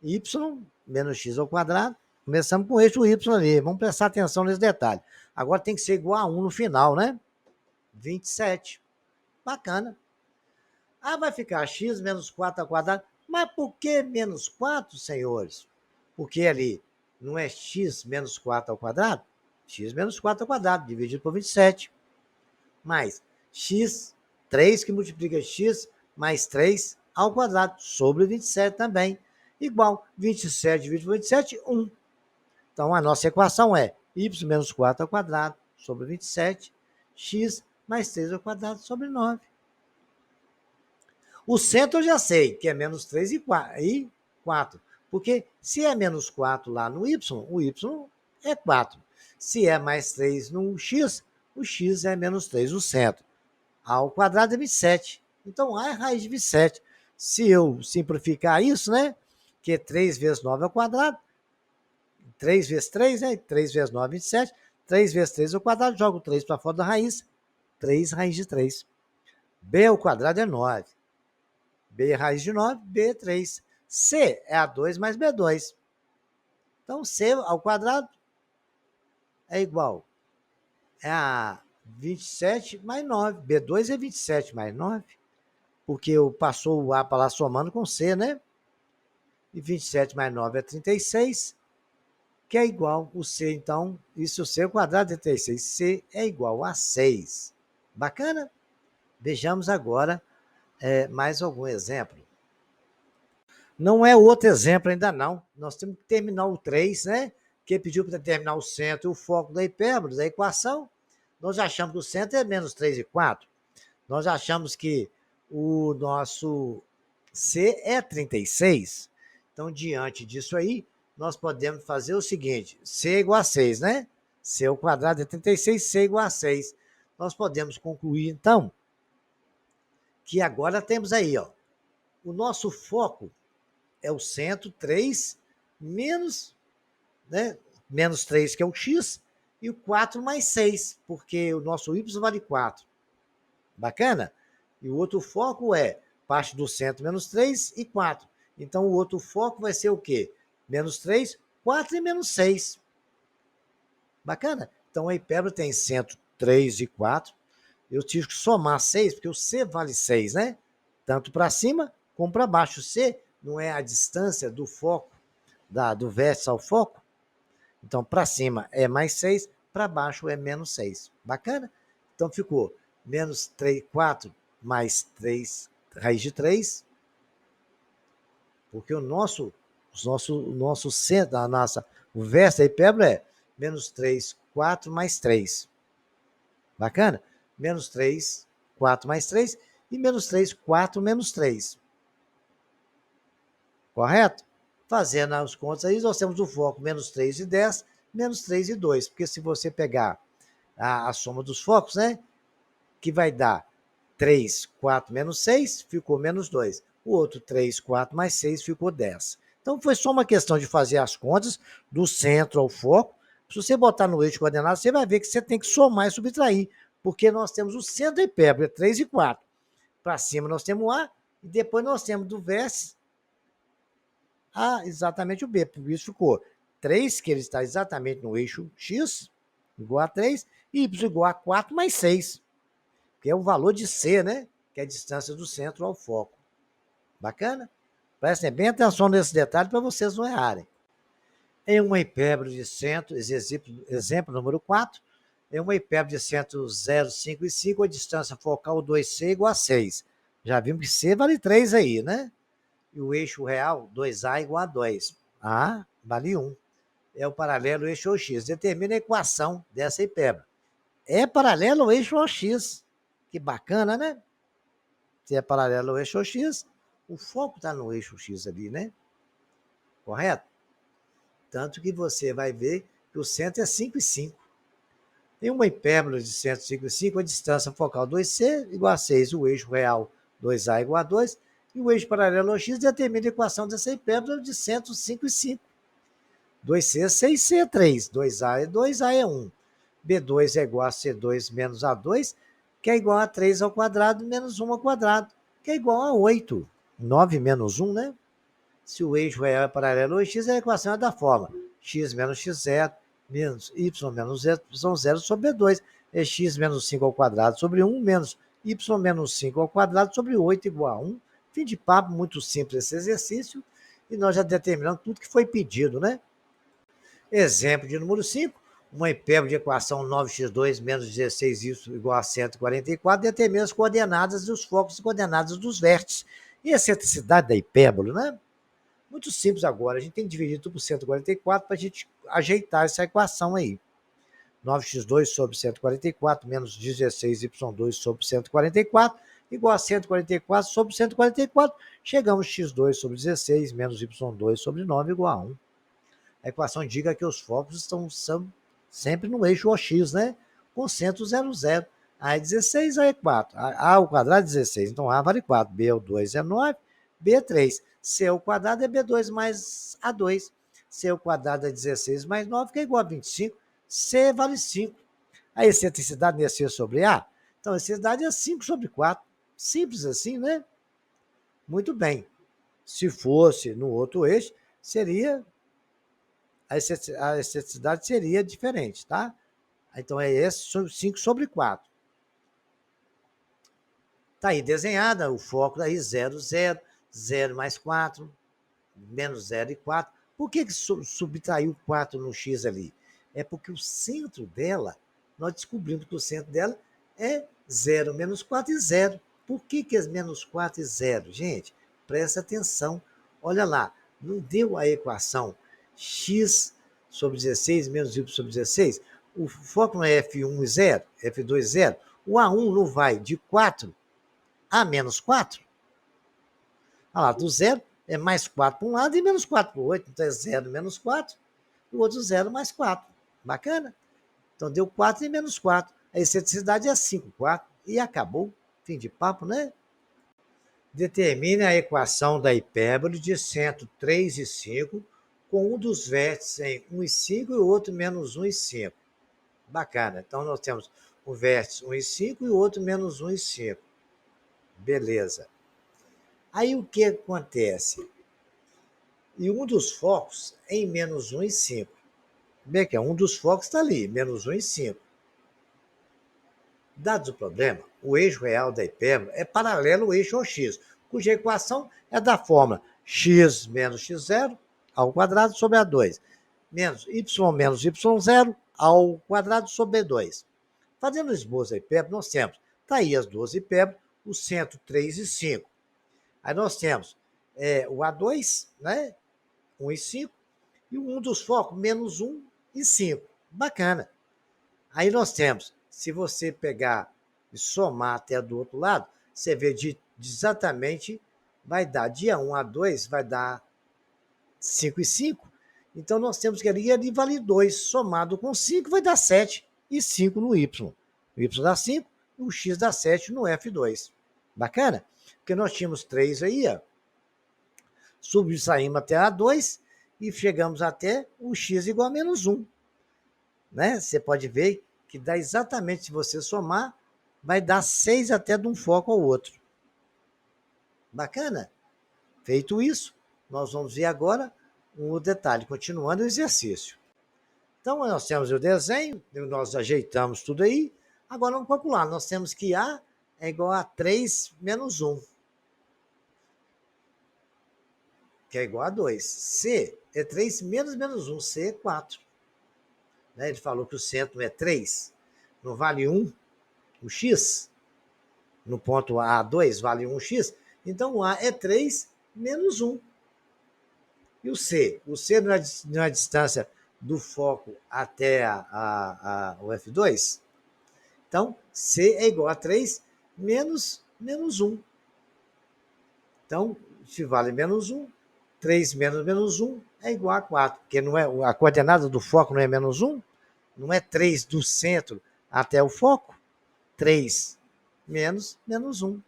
Y menos x ao quadrado. Começamos com eixo y ali. Vamos prestar atenção nesse detalhe. Agora tem que ser igual a 1 no final, né? 27. Bacana. Ah, vai ficar x menos 4 ao quadrado. Mas por que menos 4, senhores? Porque ali não é x menos 4 ao quadrado? X menos 4 ao quadrado, dividido por 27. Mais x, 3 que multiplica x, mais 3 ao quadrado, sobre 27 também. Igual 27 dividido por 27, 1. Então, a nossa equação é y menos 4 ao quadrado sobre 27, x mais 3 ao quadrado sobre 9. O centro eu já sei, que é menos 3 e 4. Porque se é menos 4 lá no y, o y é 4. Se é mais 3 no x, o x é menos 3, o centro. A ao quadrado é 27. Então, A é raiz de 27. Se eu simplificar isso, né? Que é 3 vezes 9 ao quadrado, 3 vezes 3, né? 3 vezes 9, 27. 3 vezes 3 ao quadrado, jogo 3 para fora da raiz. 3 raiz de 3. B ao quadrado é 9. B raiz de 9, B é 3. C é A2 mais B2. Então, C ao quadrado é igual a 27 mais 9. B2 é 27 mais 9. Porque eu passou o A para lá somando com C, né? E 27 mais 9 é 36, que é igual o C, então, isso o C ao quadrado é 36. C é igual a 6. Bacana? Vejamos agora mais algum exemplo. Não é outro exemplo ainda não. Nós temos que terminar o 3, né? Que pediu para determinar o centro e o foco da hipérbole, da equação. Nós achamos que o centro é menos 3 e 4. Nós achamos que o nosso C é 36. Então, diante disso aí, nós podemos fazer o seguinte: C é igual a 6, né? C ao quadrado é 36, C é igual a 6. Nós podemos concluir, então, que agora temos aí, ó, o nosso foco é o centro 3 menos, né, menos 3, que é o x, e o 4 mais 6, porque o nosso y vale 4. Bacana? E o outro foco é parte do centro menos 3 e 4. Então, o outro foco vai ser o quê? Menos 3, 4 e menos 6. Bacana? Então, a hipérbole tem centro 3 e 4. Eu tive que somar 6, porque o C vale 6, né? Tanto para cima como para baixo. O C não é a distância do foco, do vértice ao foco? Então, para cima é mais 6, para baixo é menos 6. Bacana? Então, ficou menos 3, 4 mais 3, raiz de 3, porque o nosso centro, o vértice da hipérbole é menos 3, 4 mais 3. Bacana? Menos 3, 4 mais 3 e menos 3, 4 menos 3. Correto? Fazendo as contas aí, nós temos o foco menos 3 e 10, menos 3 e 2. Porque se você pegar a soma dos focos, né? Que vai dar 3, 4 menos 6, ficou menos 2. O outro 3, 4 mais 6 ficou 10. Então foi só uma questão de fazer as contas do centro ao foco. Se você botar no eixo coordenado, você vai ver que você tem que somar e subtrair, porque nós temos o centro da hipérbole, 3 e 4. Para cima nós temos o A, e depois nós temos do vértice exatamente o B. Por isso ficou 3, que ele está exatamente no eixo X, igual a 3, e Y igual a 4 mais 6, que é o valor de C, né? Que é a distância do centro ao foco. Bacana? Prestem bem atenção nesse detalhe para vocês não errarem. Em uma hipérbole de centro, exemplo número 4, em uma hipérbole de centro 0, 5 e 5, a distância focal 2C igual a 6. Já vimos que C vale 3 aí, né? E o eixo real, 2A igual a 2. A vale 1. É o paralelo ao eixo OX. Determina a equação dessa hipérbole. É paralelo ao eixo OX. Que bacana, né? Se é paralelo ao eixo X, o foco está no eixo X ali, né? Correto? Tanto que você vai ver que o centro é 5 e 5. Em uma hipérbole de centro 5 e 5, a distância focal 2C igual a 6, o eixo real 2A igual a 2, e o eixo paralelo ao X determina a equação dessa hipérbole de centro 5 e 5. 2C é 6, C é 3, 2A é 2, A é 1. B2 é igual a C2 menos A2, que é igual a 3 ao quadrado menos 1 ao quadrado, que é igual a 8. 9 menos 1, né? Se o eixo real é paralelo ao x, a equação é da forma x menos x0 menos y menos y0 sobre B2. É x menos 5 ao quadrado sobre 1 menos y menos 5 ao quadrado sobre 8 igual a 1. Fim de papo, muito simples esse exercício. E nós já determinamos tudo que foi pedido, né? Exemplo de número 5. Uma hipérbole de equação 9x2 menos 16y igual a 144 determina as coordenadas dos focos e coordenadas dos vértices. E a excentricidade da hipérbole, né? Muito simples agora. A gente tem que dividir tudo por 144 para a gente ajeitar essa equação aí. 9x2 sobre 144 menos 16y2 sobre 144 igual a 144 sobre 144. Chegamos a x2 sobre 16 menos y2 sobre 9 igual a 1. A equação indica que os focos são sempre no eixo OX, né? Com centro 0, 0. A é 16, A é 4. A ao quadrado é 16, então A vale 4. B ao 2 é 9, B é 3. C ao quadrado é B2 mais A2. C ao quadrado é 16 mais 9, que é igual a 25. C vale 5. A excentricidade não é C sobre A? Então a excentricidade é 5 sobre 4. Simples assim, né? Muito bem. Se fosse no outro eixo, seria a excentricidade seria diferente, tá? Então é esse 5 sobre 4. Tá aí desenhada, o foco daí 0, 0, 0 mais 4, menos 0 e 4. Por que subtraiu 4 no x ali? É porque o centro dela, nós descobrimos que o centro dela é 0 menos 4 e 0. Por que é menos 4 e 0? Gente, presta atenção. Olha lá, não deu a equação x sobre 16 menos y sobre 16? O foco não é F1 e 0, F2 e 0. O A1 não vai de 4 a menos 4? Olha lá, do 0 é mais 4 para um lado e menos 4 para o outro. Então é 0 menos 4, e o outro 0 mais 4. Bacana? Então deu 4 e menos 4. A excentricidade é 5, 4. E acabou. Fim de papo, né? Determine a equação da hipérbole de centro 3 e 5, com um dos vértices em 1 e 5 e o outro menos 1 e 5. Bacana. Então nós temos um vértice 1 e 5 e o outro menos 1 e 5. Beleza. Aí o que acontece? E um dos focos em menos 1 e 5. Bem que é um dos focos está ali, menos 1 e 5. Dado o problema, o eixo real da hipérbole é paralelo ao eixo OX, cuja equação é da fórmula x menos x0 ao quadrado sobre A2, menos y0 ao quadrado sobre B2. Fazendo o esboço da hipérbole, nós temos, tá aí as duas hipérboles, o centro 3 e 5. Aí nós temos o A2, né? 1 e 5, e um dos focos, menos 1 e 5. Bacana. Aí nós temos, se você pegar e somar até do outro lado, você vê de exatamente, vai dar dia 1 a 2, vai dar 5 e 5. Então nós temos que ali vale 2, somado com 5 vai dar 7 e 5 no Y. O Y dá 5, o X dá 7 no F2. Bacana? Porque nós tínhamos 3 aí, ó. Subsaímos até A2 e chegamos até o X igual a menos 1. Né? Você pode ver que dá exatamente, se você somar, vai dar 6 até de um foco ao outro. Bacana? Feito isso, nós vamos ver agora o detalhe, continuando o exercício. Então, nós temos o desenho, nós ajeitamos tudo aí. Agora vamos calcular. Nós temos que A é igual a 3 menos 1, que é igual a 2. C é 3 menos 1, C é 4. Né? Ele falou que o centro é 3, não vale 1, o X. No ponto A2 vale 1x, então o A é 3 menos 1. E o C? O C não é a distância do foco até o F2? Então, C é igual a 3 menos 1. Então, se vale menos 1, 3 menos 1 é igual a 4, porque não é, a coordenada do foco não é menos 1? Não é 3 do centro até o foco? 3 menos 1.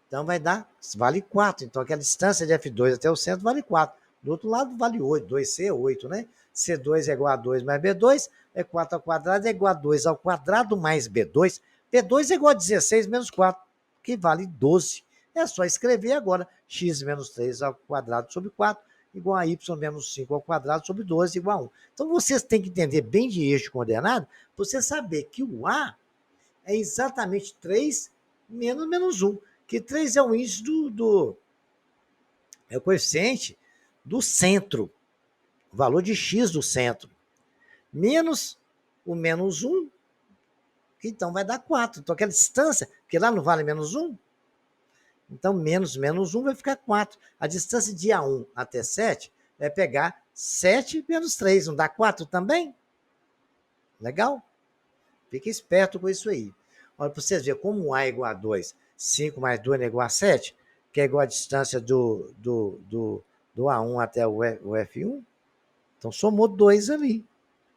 Então vai dar, vale 4. Então aquela distância de F2 até o centro vale 4. Do outro lado vale 8. 2C é 8, né? C2 é igual a 2 mais B2, é 4 ao quadrado é igual a 2 ao quadrado mais B2. B2 é igual a 16 menos 4, que vale 12. É só escrever agora x menos 3 ao quadrado sobre 4 igual a y menos 5 ao quadrado sobre 12 igual a 1. Então vocês têm que entender bem de eixo coordenado, para você saber que o A é exatamente 3 menos 1. Que 3 é o índice é o coeficiente do centro, o valor de x do centro, menos o menos 1, então vai dar 4. Então aquela distância, porque lá não vale menos 1, então menos 1 vai ficar 4. A distância de A1 até 7 é pegar 7 menos 3, não dá 4 também? Legal? Fica esperto com isso aí. Olha, para vocês verem como A é igual a 2, 5 mais 2 é igual a 7, que é igual a distância do A1 até o F1. Então, somou 2 ali,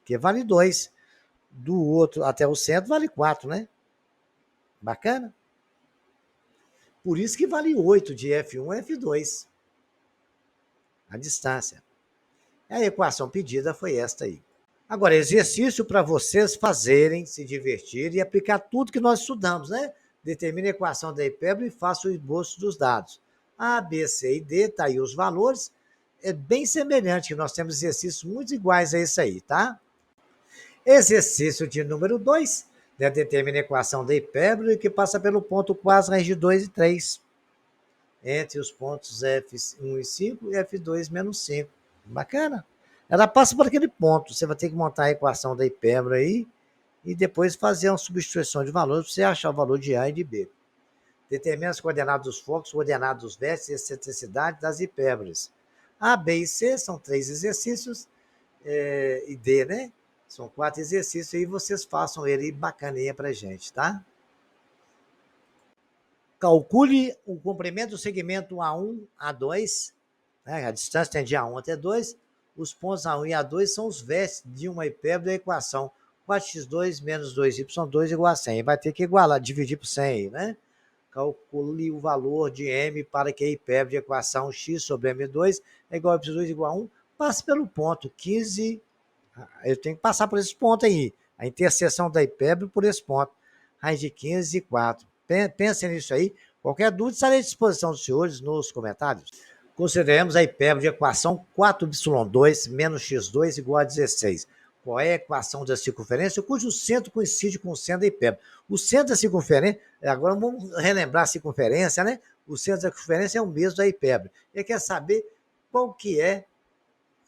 que vale 2. Do outro até o centro vale 4, né? Bacana? Por isso que vale 8 de F1 a F2. A distância. A equação pedida foi esta aí. Agora, exercício para vocês fazerem, se divertirem e aplicar tudo que nós estudamos, né? Determine a equação da hipérbole e faça o esboço dos dados. A, B, C e D, tá aí os valores. É bem semelhante, que nós temos exercícios muito iguais a esse aí, tá? Exercício de número 2, né? Determine a equação da hipérbole que passa pelo ponto quase raiz de 2 e 3. Entre os pontos F1 e 5 e F2 menos 5. Bacana? Ela passa por aquele ponto. Você vai ter que montar a equação da hipérbole aí e depois fazer uma substituição de valores para você achar o valor de A e de B. Determina as coordenadas dos focos, coordenadas dos vértices e excentricidade das hipérboles. A, B e C são 3 exercícios e D, né? São 4 exercícios e vocês façam ele bacaninha pra gente, tá? Calcule o comprimento do segmento A1, A2, né? A distância tem de A1 até 2. Os pontos A1 e A2 são os vértices de uma hipérbole da equação 4x2 menos 2y2 igual a 100. Vai ter que igualar, dividir por 100 aí, né? Calcule o valor de M para que a hipérbole de equação x sobre M2 é igual a y2 igual a 1. Passe pelo ponto 15. Eu tenho que passar por esse ponto aí. A interseção da hipérbole por esse ponto. Raiz de 15 e 4. Pensem nisso aí. Qualquer dúvida, estarei à disposição dos senhores nos comentários. Consideremos a hipérbole de equação 4y2 menos x2 igual a 16. Qual é a equação da circunferência cujo centro coincide com o centro da hipérbole? O centro da circunferência, agora vamos relembrar a circunferência, né? O centro da circunferência é o mesmo da hipérbole. Ele quer saber qual que é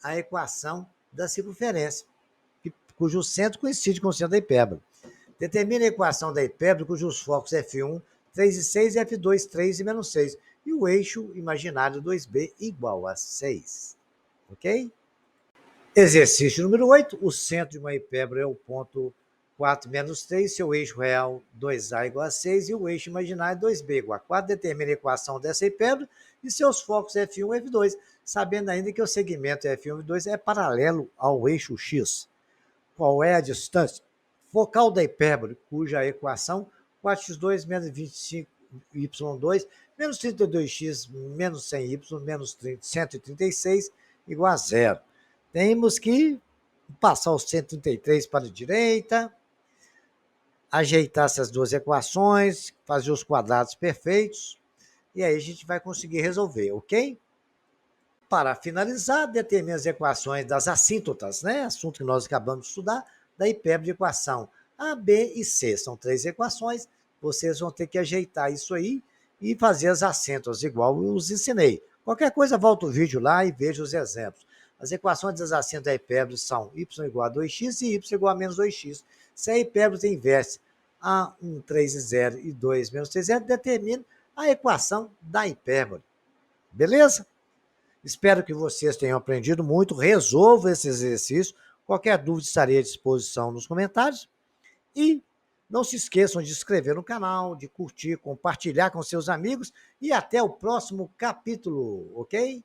a equação da circunferência, cujo centro coincide com o centro da hipérbole. Determine a equação da hipérbole cujos focos F1, 3 e 6, e F2, 3 e menos 6. E o eixo imaginário 2B igual a 6. Ok? Exercício número 8. O centro de uma hipérbole é o ponto 4 menos 3, seu eixo real 2A igual a 6 e o eixo imaginário 2B igual a 4. Determine a equação dessa hipérbole e seus focos F1 e F2, sabendo ainda que o segmento F1 e F2 é paralelo ao eixo X. Qual é a distância focal da hipérbole, cuja equação 4x2 menos 25y2 menos 32x menos 100y menos 136 igual a 0. Temos que passar o 133 para a direita, ajeitar essas duas equações, fazer os quadrados perfeitos, e aí a gente vai conseguir resolver, ok? Para finalizar, determine as equações das assíntotas, né? Assunto que nós acabamos de estudar, da hipérbole de equação A, B e C. São 3 equações, vocês vão ter que ajeitar isso aí e fazer as assíntotas, igual eu os ensinei. Qualquer coisa, volta o vídeo lá e veja os exemplos. As equações das assíntotas da hipérbole são y igual a 2x e y igual a menos 2x. Se a hipérbole tem inverse A1, 3 e 0 e 2 menos 3 0, determine a equação da hipérbole. Beleza? Espero que vocês tenham aprendido muito. Resolva esse exercício. Qualquer dúvida estarei à disposição nos comentários. E não se esqueçam de se inscrever no canal, de curtir, compartilhar com seus amigos. E até o próximo capítulo, ok?